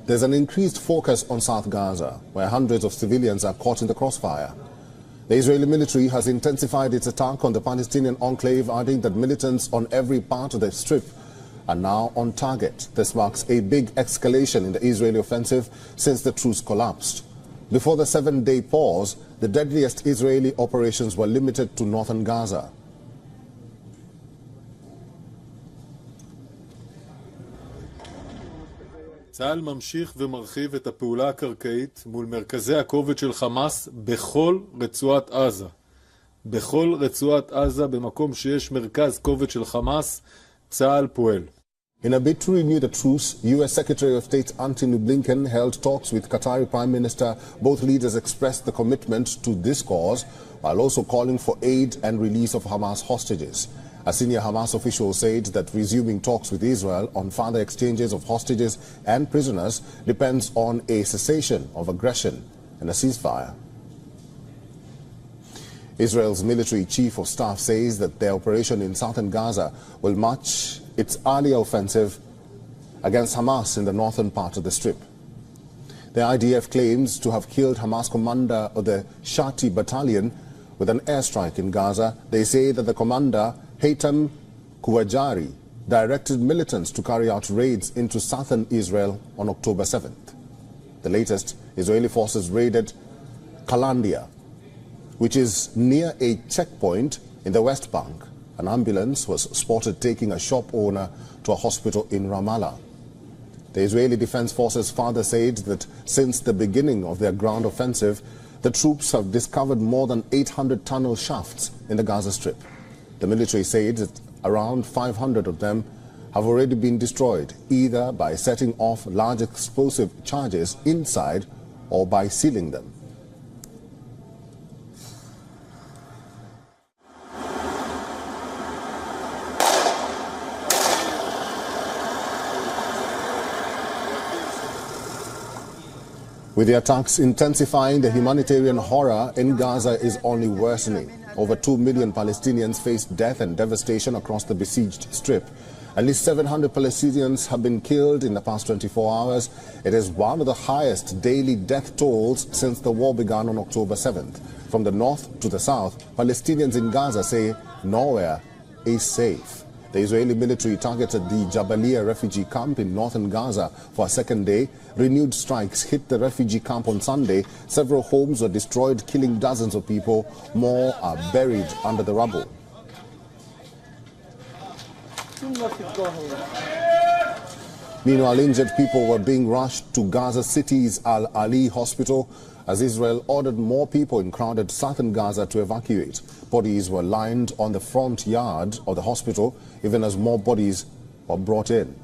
There's an increased focus on South Gaza, where hundreds of civilians are caught in the crossfire. The Israeli military has intensified its attack on the Palestinian enclave, adding that militants on every part of the Strip are now on target. This marks a big escalation in the Israeli offensive since the truce collapsed. Before the 7-day pause, the deadliest Israeli operations were limited to northern Gaza. צה"ל ממשיך ומרחיב את הפעולה הקרקעית מול מרכזי הכובד של חמאס בכל רצועת עזה. בכל רצועת עזה, במקום שיש מרכז כובד של חמאס, צה"ל פועל. In a bid to renew the truce, U.S. Secretary of State Antony Blinken held talks with Qatari Prime Minister. Both leaders expressed the commitment to this cause, while also calling for aid and release of Hamas hostages. A senior Hamas official said that resuming talks with Israel on further exchanges of hostages and prisoners depends on a cessation of aggression and a ceasefire. Israel's military chief of staff says that their operation in southern Gaza will match its earlier offensive against Hamas in the northern part of the Strip. The IDF claims to have killed Hamas commander of the Shati battalion with an airstrike in Gaza. They say that the commander, Haytham Kouajari, directed militants to carry out raids into southern Israel on October 7th. The latest, Israeli forces raided Kalandia, which is near a checkpoint in the West Bank. An ambulance was spotted taking a shop owner to a hospital in Ramallah. The Israeli Defense Forces further said that since the beginning of their ground offensive, the troops have discovered more than 800 tunnel shafts in the Gaza Strip. The military said that around 500 of them have already been destroyed, either by setting off large explosive charges inside or by sealing them. With the attacks intensifying, the humanitarian horror in Gaza is only worsening. Over 2 million Palestinians face death and devastation across the besieged strip. At least 700 Palestinians have been killed in the past 24 hours. It is one of the highest daily death tolls since the war began on October 7th. From the north to the south, Palestinians in Gaza say nowhere is safe. The Israeli military targeted the Jabalia refugee camp in northern Gaza for a second day. Renewed strikes hit the refugee camp on Sunday. Several homes were destroyed, killing dozens of people. More are buried under the rubble. Meanwhile, injured people were being rushed to Gaza City's Al-Ali hospital as Israel ordered more people in crowded southern Gaza to evacuate. Bodies were lined on the front yard of the hospital, even as more bodies were brought in.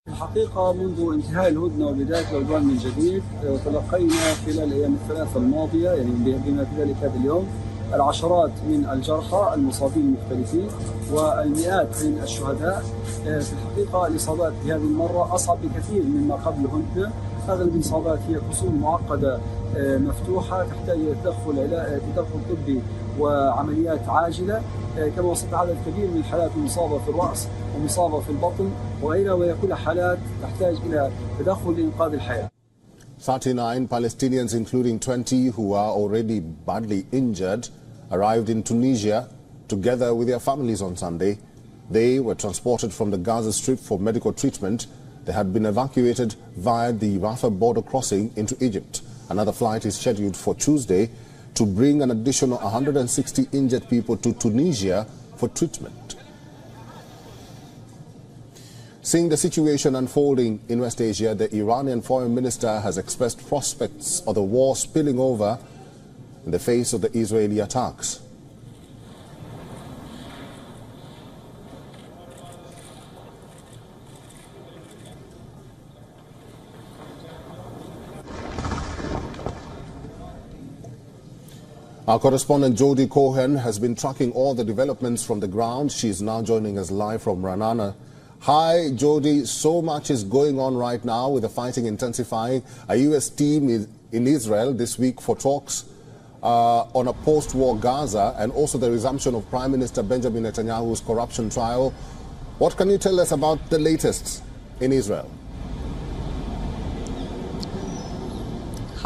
الحقيقة منذ انتهاء الهدنة وبداية العدوان من جديد تلقينا خلال الأيام الثلاثة الماضية يعني بما في ذلك هذا اليوم العشرات من الجرحى المصابين المختلفين والمئات من الشهداء. في الحقيقة الإصابات في هذه المرة أصعب بكثير مما قبلهن. أغلب الإصابات هي كسور معقدة مفتوحة تحتاج إلى تدخل طبي وعمليات عاجلة. كما وصلت عدد كبير من الحالات المصابة في الرأس ومصابة في البطن وغيرها، وهي كل حالات تحتاج إلى تدخل لإنقاذ الحياة. 39 Palestinians, including 20 who are already badly injured, arrived in Tunisia together with their families on Sunday. They were transported from the Gaza Strip for medical treatment. They had been evacuated via the Rafah border crossing into Egypt. Another flight is scheduled for Tuesday to bring an additional 160 injured people to Tunisia for treatment. Seeing the situation unfolding in West Asia, the Iranian foreign minister has expressed prospects of the war spilling over in the face of the Israeli attacks. Our correspondent Jody Cohen has been tracking all the developments from the ground. She is now joining us live from Ranana. Hi, Jody. So much is going on right now with the fighting intensifying. A U.S. team is in Israel this week for talks on a post-war Gaza and also the resumption of Prime Minister Benjamin Netanyahu's corruption trial. What can you tell us about the latest in Israel?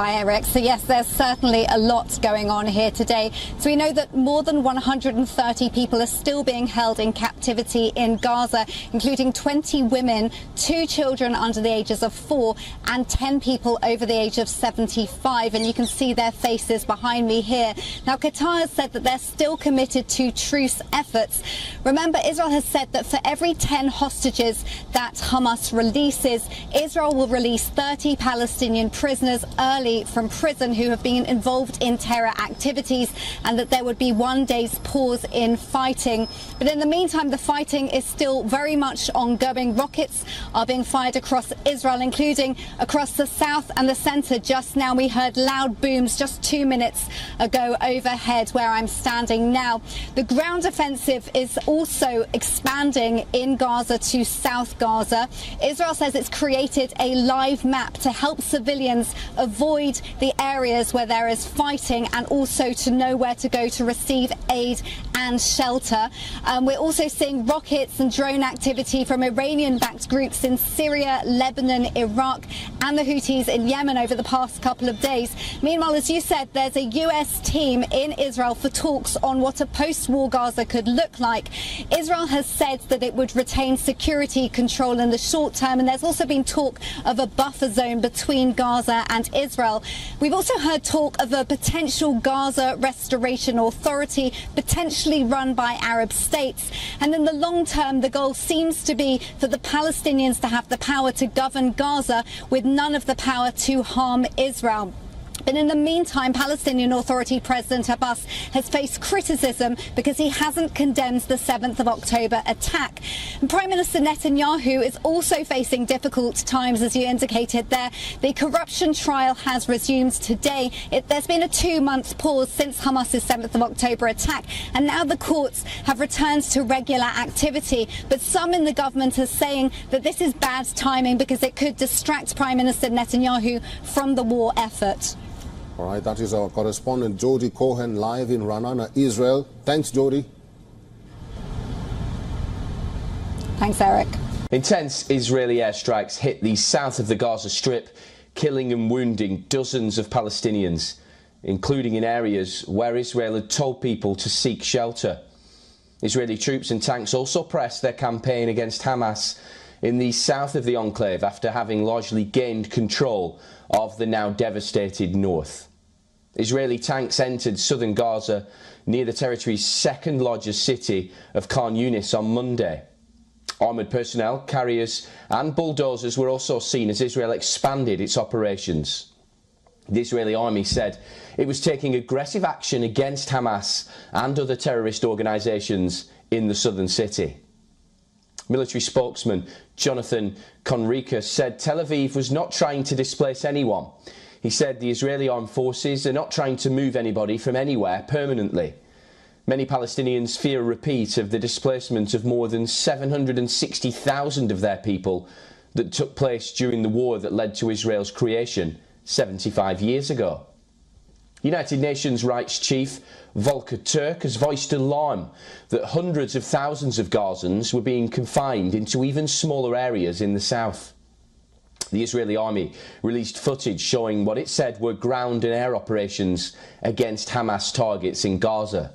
Hi, Eric. So yes, there's certainly a lot going on here today. So we know that more than 130 people are still being held in captivity in Gaza, including 20 women, 2 children under the ages of 4 and 10 people over the age of 75. And you can see their faces behind me here. Now, Qatar has said that they're still committed to truce efforts. Remember, Israel has said that for every 10 hostages that Hamas releases, Israel will release 30 Palestinian prisoners early from prison who have been involved in terror activities, and that there would be 1 day's pause in fighting. But in the meantime, the fighting is still very much ongoing. Rockets are being fired across Israel, including across the south and the centre. Just now we heard loud booms just 2 minutes ago overhead where I'm standing now. The ground offensive is also expanding in Gaza to South Gaza. Israel says it's created a live map to help civilians avoid the areas where there is fighting and also to know where to go to receive aid and shelter. We're also seeing rockets and drone activity from Iranian-backed groups in Syria, Lebanon, Iraq and the Houthis in Yemen over the past couple of days. Meanwhile, as you said, there's a US team in Israel for talks on what a post-war Gaza could look like. Israel has said that it would retain security control in the short term, and there's also been talk of a buffer zone between Gaza and Israel. We've also heard talk of a potential Gaza Restoration Authority, potentially run by Arab states. And in the long term, the goal seems to be for the Palestinians to have the power to govern Gaza with none of the power to harm Israel. But in the meantime, Palestinian Authority President Abbas has faced criticism because he hasn't condemned the 7th of October attack. And Prime Minister Netanyahu is also facing difficult times, as you indicated there. The corruption trial has resumed today. There's been a 2-month pause since Hamas's 7th of October attack, and now the courts have returned to regular activity. But some in the government are saying that this is bad timing because it could distract Prime Minister Netanyahu from the war effort. All right, that is our correspondent Jody Cohen live in Ranana, Israel. Thanks, Jody. Thanks, Eric. Intense Israeli airstrikes hit the south of the Gaza Strip, killing and wounding dozens of Palestinians, including in areas where Israel had told people to seek shelter. Israeli troops and tanks also pressed their campaign against Hamas in the south of the enclave after having largely gained control of the now devastated north. Israeli tanks entered southern Gaza near the territory's second largest city of Khan Yunis on Monday. Armoured personnel, carriers and bulldozers were also seen as Israel expanded its operations. The Israeli army said it was taking aggressive action against Hamas and other terrorist organisations in the southern city. Military spokesman Jonathan Conrica said Tel Aviv was not trying to displace anyone. He said the Israeli armed forces are not trying to move anybody from anywhere permanently. Many Palestinians fear a repeat of the displacement of more than 760,000 of their people that took place during the war that led to Israel's creation 75 years ago. United Nations Rights Chief Volker Turk has voiced alarm that hundreds of thousands of Gazans were being confined into even smaller areas in the south. The Israeli army released footage showing what it said were ground and air operations against Hamas targets in Gaza.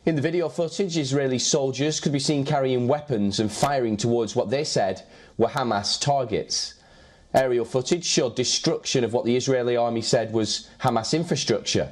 In the video footage, Israeli soldiers could be seen carrying weapons and firing towards what they said were Hamas targets. Aerial footage showed destruction of what the Israeli army said was Hamas infrastructure.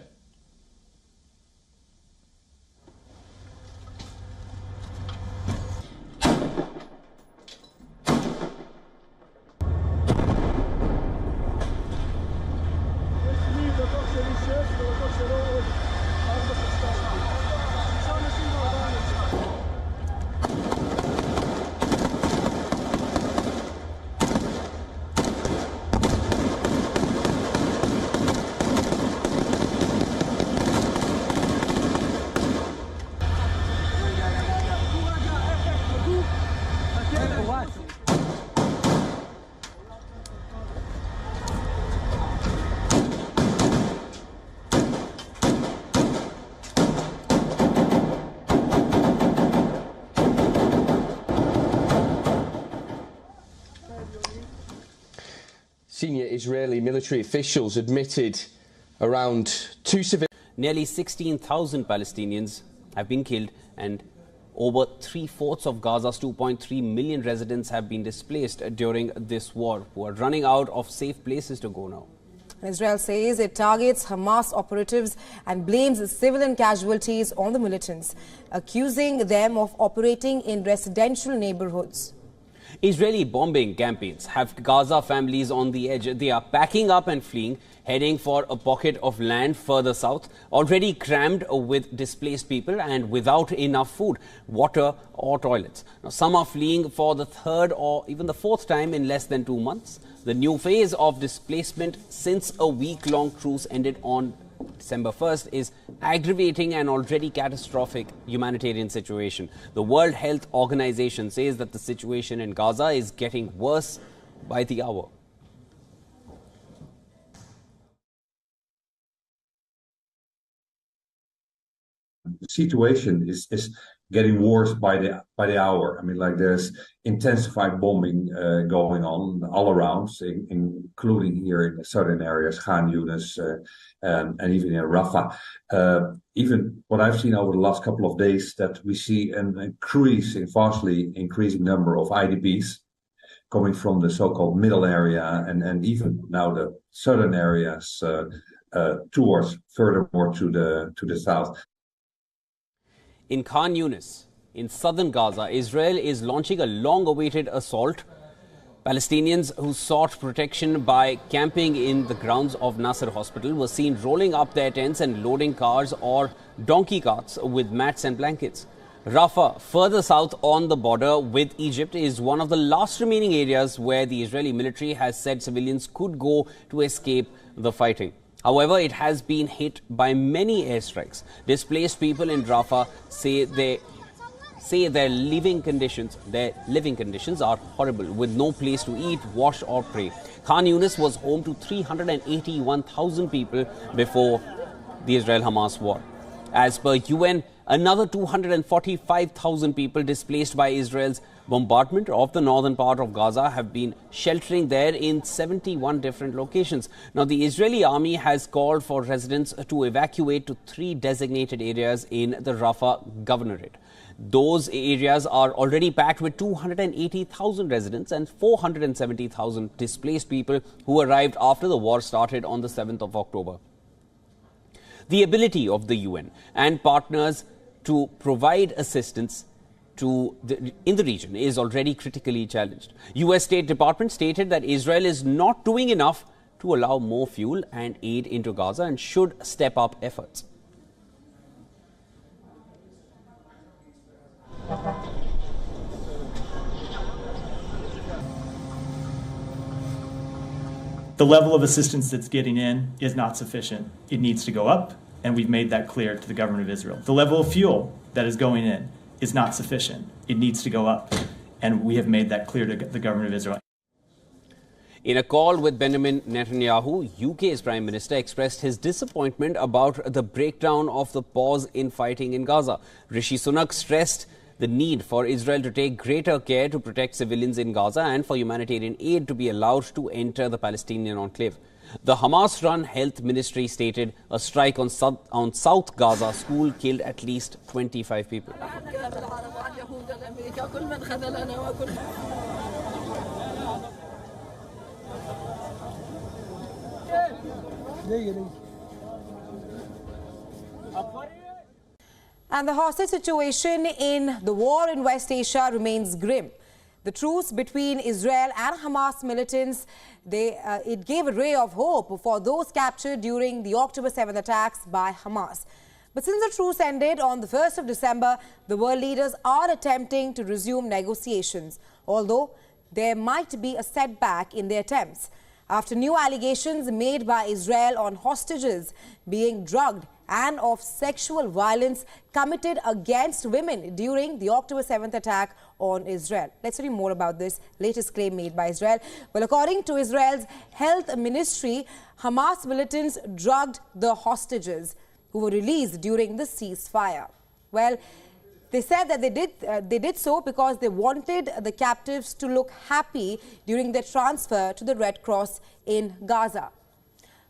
Senior Israeli military officials admitted around 2 civilians. Nearly 16,000 Palestinians have been killed and over 3/4 of Gaza's 2.3 million residents have been displaced during this war, who are running out of safe places to go now. Israel says it targets Hamas operatives and blames civilian casualties on the militants, accusing them of operating in residential neighborhoods. Israeli bombing campaigns have Gaza families on the edge. They are packing up and fleeing, heading for a pocket of land further south, already crammed with displaced people and without enough food, water or toilets. Now, some are fleeing for the third or even the fourth time in less than 2 months. The new phase of displacement since a week-long truce ended on December 1st is aggravating an already catastrophic humanitarian situation. The World Health Organization says that the situation in Gaza is getting worse by the hour. The situation is getting worse by the hour. I mean, like there's intensified bombing going on all around, including here in the southern areas, Khan Yunis, and even in Rafah. Even what I've seen over the last couple of days, that we see an vastly increasing number of IDPs coming from the so-called middle area and even now the southern areas towards furthermore to the south. In Khan Yunis, in southern Gaza, Israel is launching a long-awaited assault. Palestinians who sought protection by camping in the grounds of Nasser Hospital were seen rolling up their tents and loading cars or donkey carts with mats and blankets. Rafah, further south on the border with Egypt, is one of the last remaining areas where the Israeli military has said civilians could go to escape the fighting. However, it has been hit by many airstrikes. Displaced people in Rafah say their living conditions are horrible, with no place to eat, wash or pray. Khan Yunis was home to 381,000 people before the Israel-Hamas war. As per UN, another 245,000 people displaced by Israel's bombardment of the northern part of Gaza have been sheltering there in 71 different locations. Now, the Israeli army has called for residents to evacuate to 3 designated areas in the Rafah governorate. Those areas are already packed with 280,000 residents and 470,000 displaced people who arrived after the war started on the 7th of October. The ability of the UN and partners to provide assistance in the region is already critically challenged. US State Department stated that Israel is not doing enough to allow more fuel and aid into Gaza and should step up efforts. The level of assistance that's getting in is not sufficient. It needs to go up, and we've made that clear to the government of Israel. The level of fuel that is going in is not sufficient. It needs to go up, and we have made that clear to the government of Israel. In a call with Benjamin Netanyahu, UK's Prime Minister expressed his disappointment about the breakdown of the pause in fighting in Gaza. Rishi Sunak stressed the need for Israel to take greater care to protect civilians in Gaza and for humanitarian aid to be allowed to enter the Palestinian enclave. The Hamas-run health ministry stated a strike on South Gaza school killed at least 25 people. And the hostage situation in the war in West Asia remains grim. The truce between Israel and Hamas militants, it gave a ray of hope for those captured during the October 7th attacks by Hamas. But since the truce ended on the 1st of December, the world leaders are attempting to resume negotiations, although there might be a setback in their attempts after new allegations made by Israel on hostages being drugged and of sexual violence committed against women during the October 7th attack on Israel. Let's read more about this latest claim made by Israel. Well, according to Israel's health ministry, Hamas militants drugged the hostages who were released during the ceasefire. Well, they said that they did so because they wanted the captives to look happy during their transfer to the Red Cross in Gaza.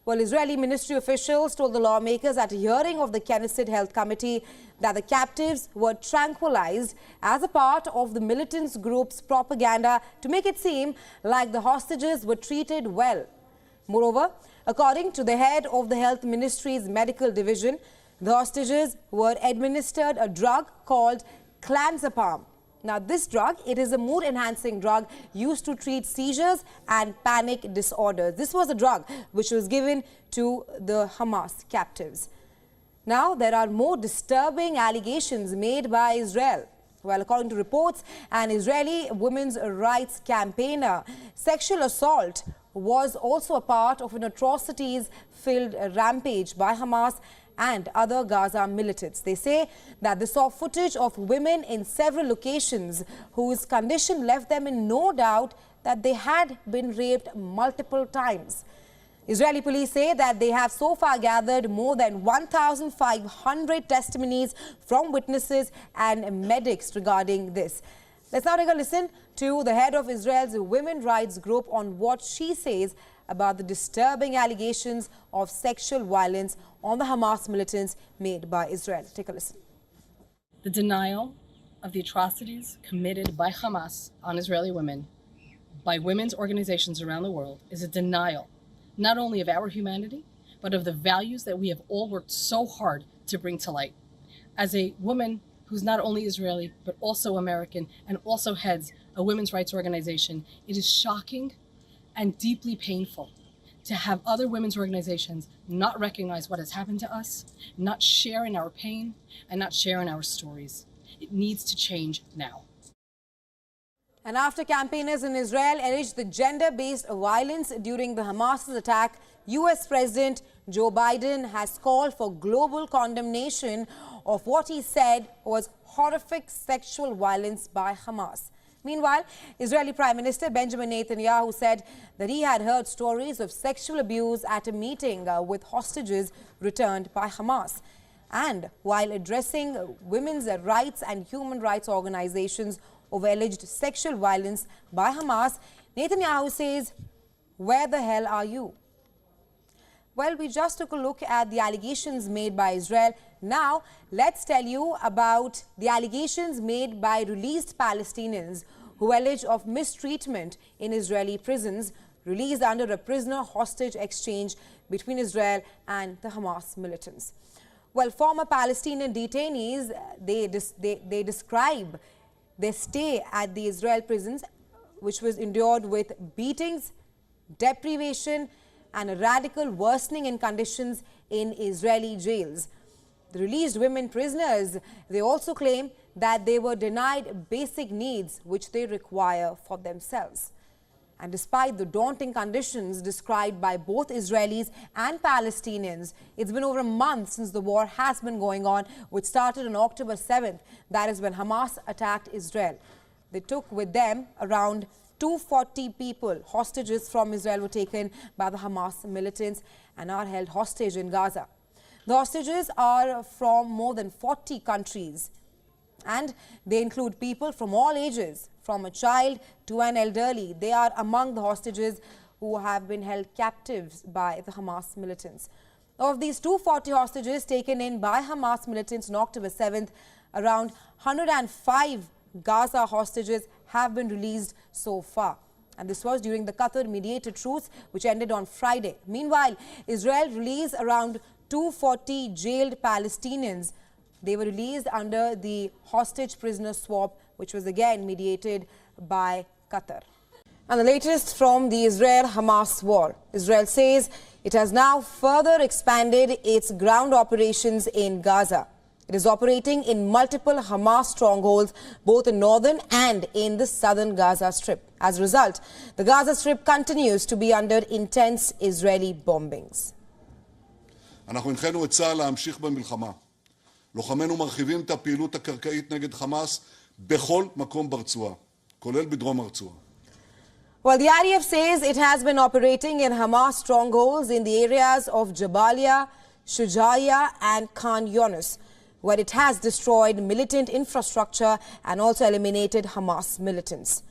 Well, Israeli ministry officials told the lawmakers at a hearing of the Knesset Health Committee that the captives were tranquilized as a part of the militant group's propaganda to make it seem like the hostages were treated well. Moreover, according to the head of the health ministry's medical division, the hostages were administered a drug called clanzapam. Now, this drug, it is a mood-enhancing drug used to treat seizures and panic disorders. This was a drug which was given to the Hamas captives. Now, there are more disturbing allegations made by Israel. Well, according to reports, an Israeli women's rights campaigner, sexual assault was also a part of an atrocities-filled rampage by Hamas and other Gaza militants. They say that they saw footage of women in several locations whose condition left them in no doubt that they had been raped multiple times. Israeli police say that they have so far gathered more than 1,500 testimonies from witnesses and medics regarding this. Let's now take a listen to the head of Israel's women's rights group on what she says about the disturbing allegations of sexual violence on the Hamas militants made by Israel. Take a listen. The denial of the atrocities committed by Hamas on Israeli women by women's organizations around the world is a denial not only of our humanity, but of the values that we have all worked so hard to bring to light. As a woman who's not only Israeli, but also American, and also heads a women's rights organization, it is shocking and deeply painful to have other women's organizations not recognize what has happened to us, not share in our pain, and not share in our stories. It needs to change now. And after campaigners in Israel alleged the gender-based violence during the Hamas attack, U.S. President Joe Biden has called for global condemnation of what he said was horrific sexual violence by Hamas. Meanwhile, Israeli Prime Minister Benjamin Netanyahu said that he had heard stories of sexual abuse at a meeting with hostages returned by Hamas. And while addressing women's rights and human rights organizations over alleged sexual violence by Hamas, Netanyahu says, "Where the hell are you?" Well, we just took a look at the allegations made by Israel. Now, let's tell you about the allegations made by released Palestinians who allege of mistreatment in Israeli prisons, released under a prisoner-hostage exchange between Israel and the Hamas militants. Well, former Palestinian detainees, they describe their stay at the Israel prisons, which was endured with beatings, deprivation, and a radical worsening in conditions in Israeli jails. The released women prisoners, they also claim that they were denied basic needs which they require for themselves. And despite the daunting conditions described by both Israelis and Palestinians, it's been over a month since the war has been going on, which started on October 7th. That is when Hamas attacked Israel. They took with them around 240 people. Hostages from Israel were taken by the Hamas militants and are held hostage in Gaza. The hostages are from more than 40 countries, and they include people from all ages, from a child to an elderly. They are among the hostages who have been held captives by the Hamas militants. Of these 240 hostages taken in by Hamas militants on October 7th, around 105 Gaza hostages have been released so far. And this was during the Qatar-mediated truce, which ended on Friday. Meanwhile, Israel released around 240 jailed Palestinians. They were released under the hostage prisoner swap, which was again mediated by Qatar. And the latest from the Israel-Hamas war. Israel says it has now further expanded its ground operations in Gaza. It is operating in multiple Hamas strongholds, both in northern and in the southern Gaza Strip. As a result, the Gaza Strip continues to be under intense Israeli bombings. אנחנו הנחינו את צה"ל להמשיך במלחמה. לוחמינו מרחיבים את הפעילות הקרקעית נגד חמאס בכל מקום ברצועה, כולל בדרום הרצועה. Well, the IDF says it has been operating in Hamas strongholds in the areas of Jabalia, Shujaiya and Khan Younis, where it has destroyed militant infrastructure and also eliminated Hamas militants.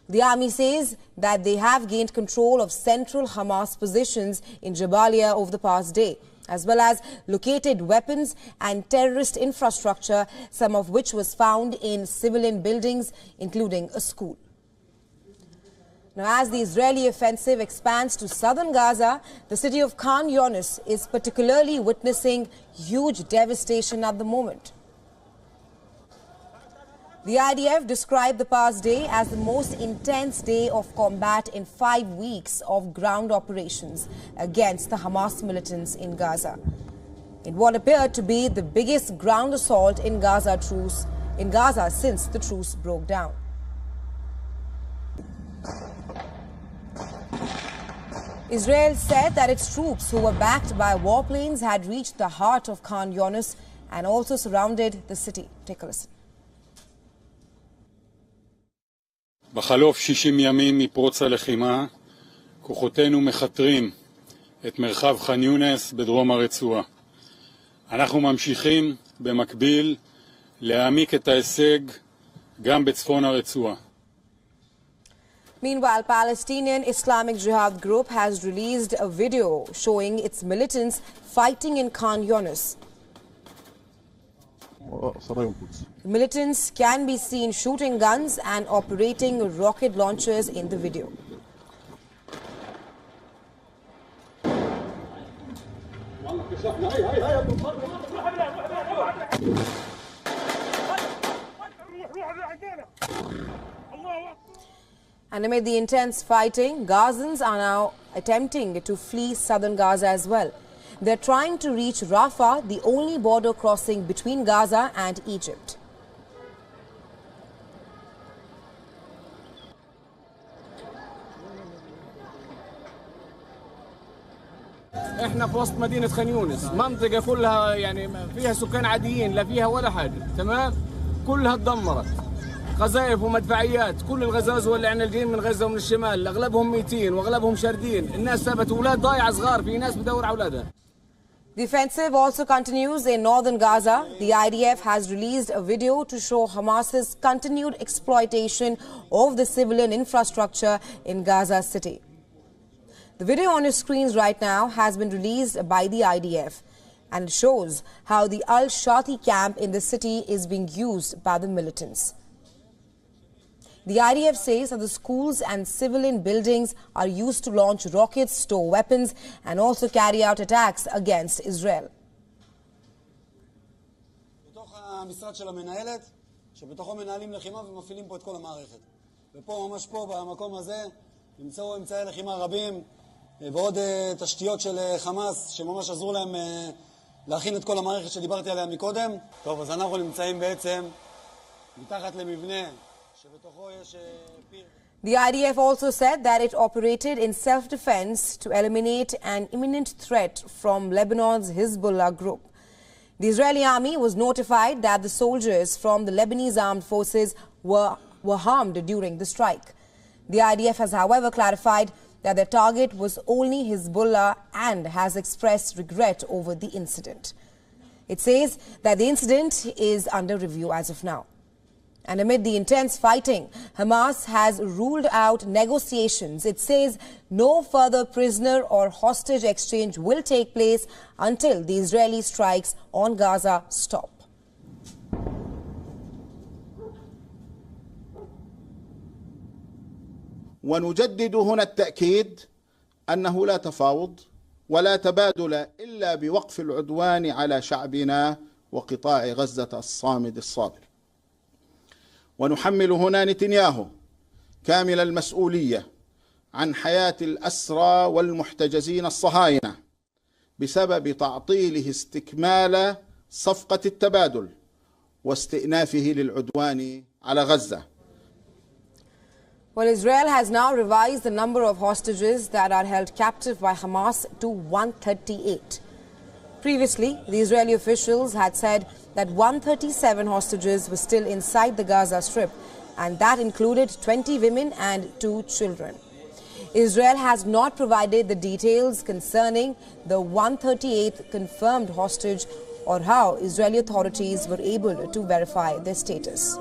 The army says that they have gained control of central Hamas positions in Jabalia over the past day, as well as located weapons and terrorist infrastructure, some of which was found in civilian buildings, including a school. Now, as the Israeli offensive expands to southern Gaza, the city of Khan Younis is particularly witnessing huge devastation at the moment. The IDF described the past day as the most intense day of combat in 5 weeks of ground operations against the Hamas militants in Gaza, in what appeared to be the biggest ground assault in Gaza since the truce broke down. Israel said that its troops, who were backed by warplanes, had reached the heart of Khan Younis and also surrounded the city. Take a listen. בחלוף 60 ימים מפרוץ הלחימה, כוחותינו מחתרים את מרחב ח'אן יונס בדרום הרצועה. אנחנו ממשיכים במקביל להעמיק את ההישג גם בצפון הרצועה. Meanwhile, Palestinian Islamic Jihad group has released a video showing its militants fighting in Khan Younis. The militants can be seen shooting guns and operating rocket launchers in the video. And amid the intense fighting, Gazans are now attempting to flee southern Gaza as well. They're trying to reach Rafah, the only border crossing between Gaza and Egypt. احنا في وسط مدينة خان يونس، منطقة كلها يعني فيها سكان عاديين، لا فيها ولا حاجة، تمام؟ كلها اتدمرت. قذائف ومدفعيات، كل الغزاوة اللي عنا الجايين من غزة ومن الشمال، اغلبهم ميتين واغلبهم شاردين، الناس سابت اولاد ضايعة صغار، في ناس بدور على اولادها. The offensive also continues in northern Gaza. The IDF has released a video to show Hamas's continued exploitation of the civilian infrastructure in Gaza City. The video on your screens right now has been released by the IDF, and it shows how the Al-Shati camp in the city is being used by the militants. The IDF says that the schools and civilian buildings are used to launch rockets, store weapons, and also carry out attacks against Israel. המשרד של המנהלת, שבתוכו מנהלים לחימה ומפעילים פה את כל המערכת. ופה, ממש פה, במקום הזה, נמצאו אמצעי לחימה רבים, ועוד תשתיות של חמאס, שממש עזרו להם להכין את כל המערכת שדיברתי עליה מקודם. טוב, אז אנחנו נמצאים בעצם מתחת למבנה. The IDF also said that it operated in self-defense to eliminate an imminent threat from Lebanon's Hezbollah group. The Israeli army was notified that the soldiers from the Lebanese armed forces were harmed during the strike. The IDF has, however, clarified that their target was only Hezbollah and has expressed regret over the incident. It says that the incident is under review as of now. And amid the intense fighting, Hamas has ruled out negotiations. It says no further prisoner or hostage exchange will take place until the Israeli strikes on Gaza stop. ونجدد هنا التأكيد أنه لا تفاوض ولا تبادل إلا بوقف العدوان على شعبنا وقطاع غزة الصامد الصابر. ونحمل هنا نتنياهو كامل المسؤولية عن حياة الأسرى والمحتجزين الصهاينة بسبب تعطيله استكمال صفقة التبادل واستئنافه للعدوان على غزة. Well, Israel has now revised the number of hostages that are held captive by Hamas to 138. Previously, the Israeli officials had said that 137 hostages were still inside the Gaza Strip, and that included 20 women and 2 children. Israel has not provided the details concerning the 138th confirmed hostage or how Israeli authorities were able to verify their status.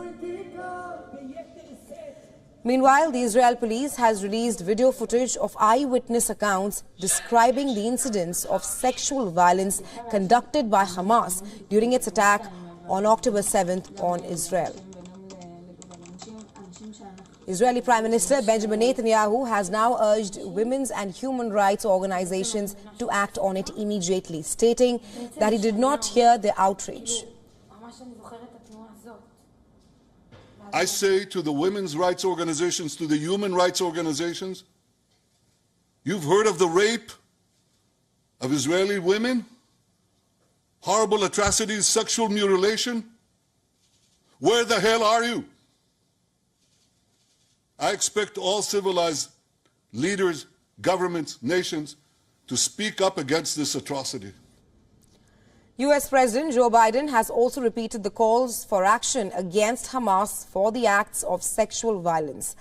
Meanwhile, the Israel police has released video footage of eyewitness accounts describing the incidents of sexual violence conducted by Hamas during its attack on October 7th on Israel. Israeli Prime Minister Benjamin Netanyahu has now urged women's and human rights organizations to act on it immediately, stating that he did not hear the outrage. I say to the women's rights organizations, to the human rights organizations, you've heard of the rape of Israeli women? Horrible atrocities, sexual mutilation? Where the hell are you? I expect all civilized leaders, governments, nations to speak up against this atrocity. U.S. President Joe Biden has also repeated the calls for action against Hamas for the acts of sexual violence.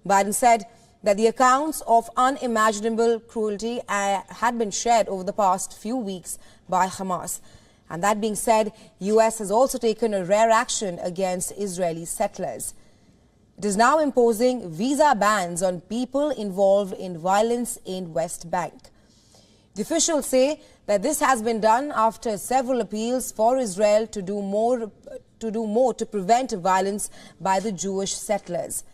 Biden said that the accounts of unimaginable cruelty had been shared over the past few weeks by Hamas. And that being said, U.S. has also taken a rare action against Israeli settlers. It is now imposing visa bans on people involved in violence in West Bank. The officials say that this has been done after several appeals for Israel to do more to prevent violence by the Jewish settlers.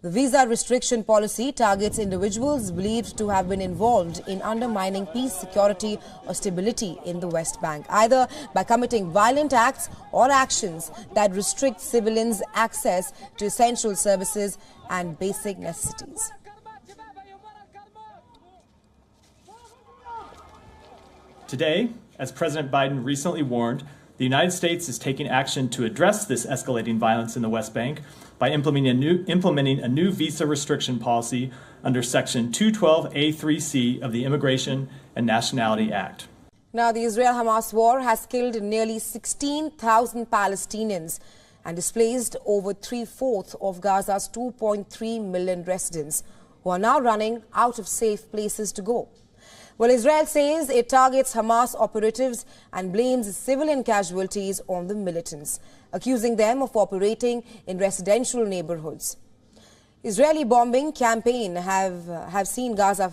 The visa restriction policy targets individuals believed to have been involved in undermining peace, security or stability in the West Bank, either by committing violent acts or actions that restrict civilians' access to essential services and basic necessities. Today, as President Biden recently warned, the United States is taking action to address this escalating violence in the West Bank by implementing a new visa restriction policy under Section 212A3C of the Immigration and Nationality Act. Now, the Israel-Hamas war has killed nearly 16,000 Palestinians and displaced over 3/4 of Gaza's 2.3 million residents, who are now running out of safe places to go. Well, Israel says it targets Hamas operatives and blames civilian casualties on the militants, accusing them of operating in residential neighborhoods. Israeli bombing campaign have seen Gaza,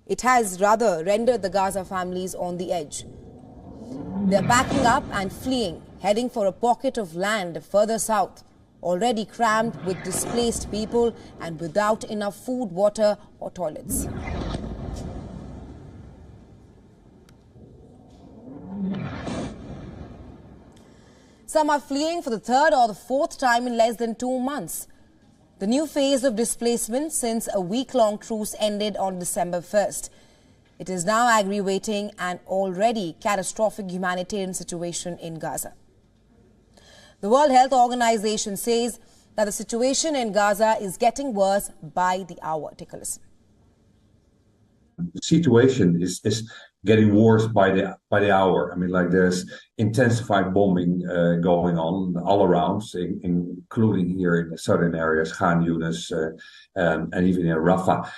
it has rather rendered the Gaza families on the edge. They're backing up and fleeing, heading for a pocket of land further south, already crammed with displaced people and without enough food, water or toilets. Some are fleeing for the third or the fourth time in less than 2 months. The new phase of displacement since a week-long truce ended on December 1st. It is now aggravating an already catastrophic humanitarian situation in Gaza. The World Health Organization says that the situation in Gaza is getting worse by the hour. Take a listen. The situation is getting worse by the hour. I mean, like there's intensified bombing going on all around, including here in the southern areas, Khan Yunis, and even in Rafah.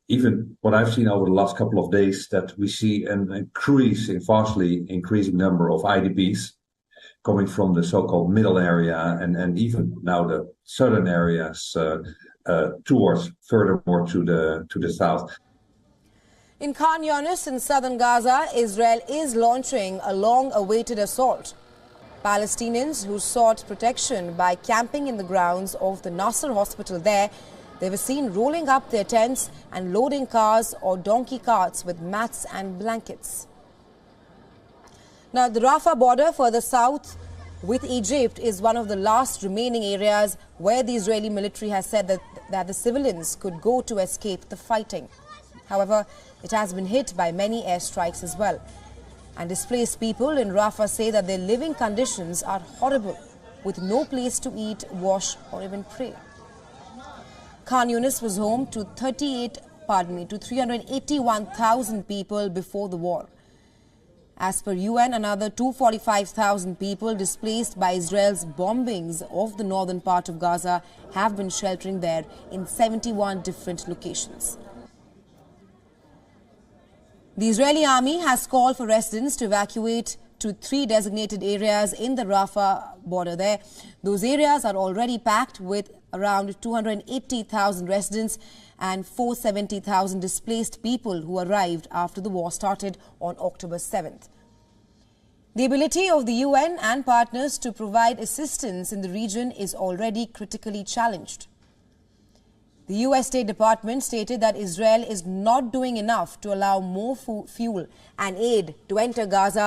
Even what I've seen over the last couple of days, that we see an vastly increasing number of IDPs coming from the so-called middle area and even now the southern areas towards furthermore to the south. In Khan Yunis in southern Gaza, Israel is launching a long-awaited assault. Palestinians who sought protection by camping in the grounds of the Nasser hospital there, they were seen rolling up their tents and loading cars or donkey carts with mats and blankets. Now, the Rafah border further south with Egypt is one of the last remaining areas where the Israeli military has said that that the civilians could go to escape the fighting. However, it has been hit by many airstrikes as well. And displaced people in Rafah say that their living conditions are horrible, with no place to eat, wash or even pray. Khan Yunis was home to 381,000 people before the war. As per UN, another 245,000 people displaced by Israel's bombings of the northern part of Gaza have been sheltering there in 71 different locations. The Israeli army has called for residents to evacuate to 3 designated areas in the Rafah border there. Those areas are already packed with around 280,000 residents and 470,000 displaced people who arrived after the war started on October 7th. The ability of the UN and partners to provide assistance in the region is already critically challenged. The US State Department stated that Israel is not doing enough to allow more fuel and aid to enter Gaza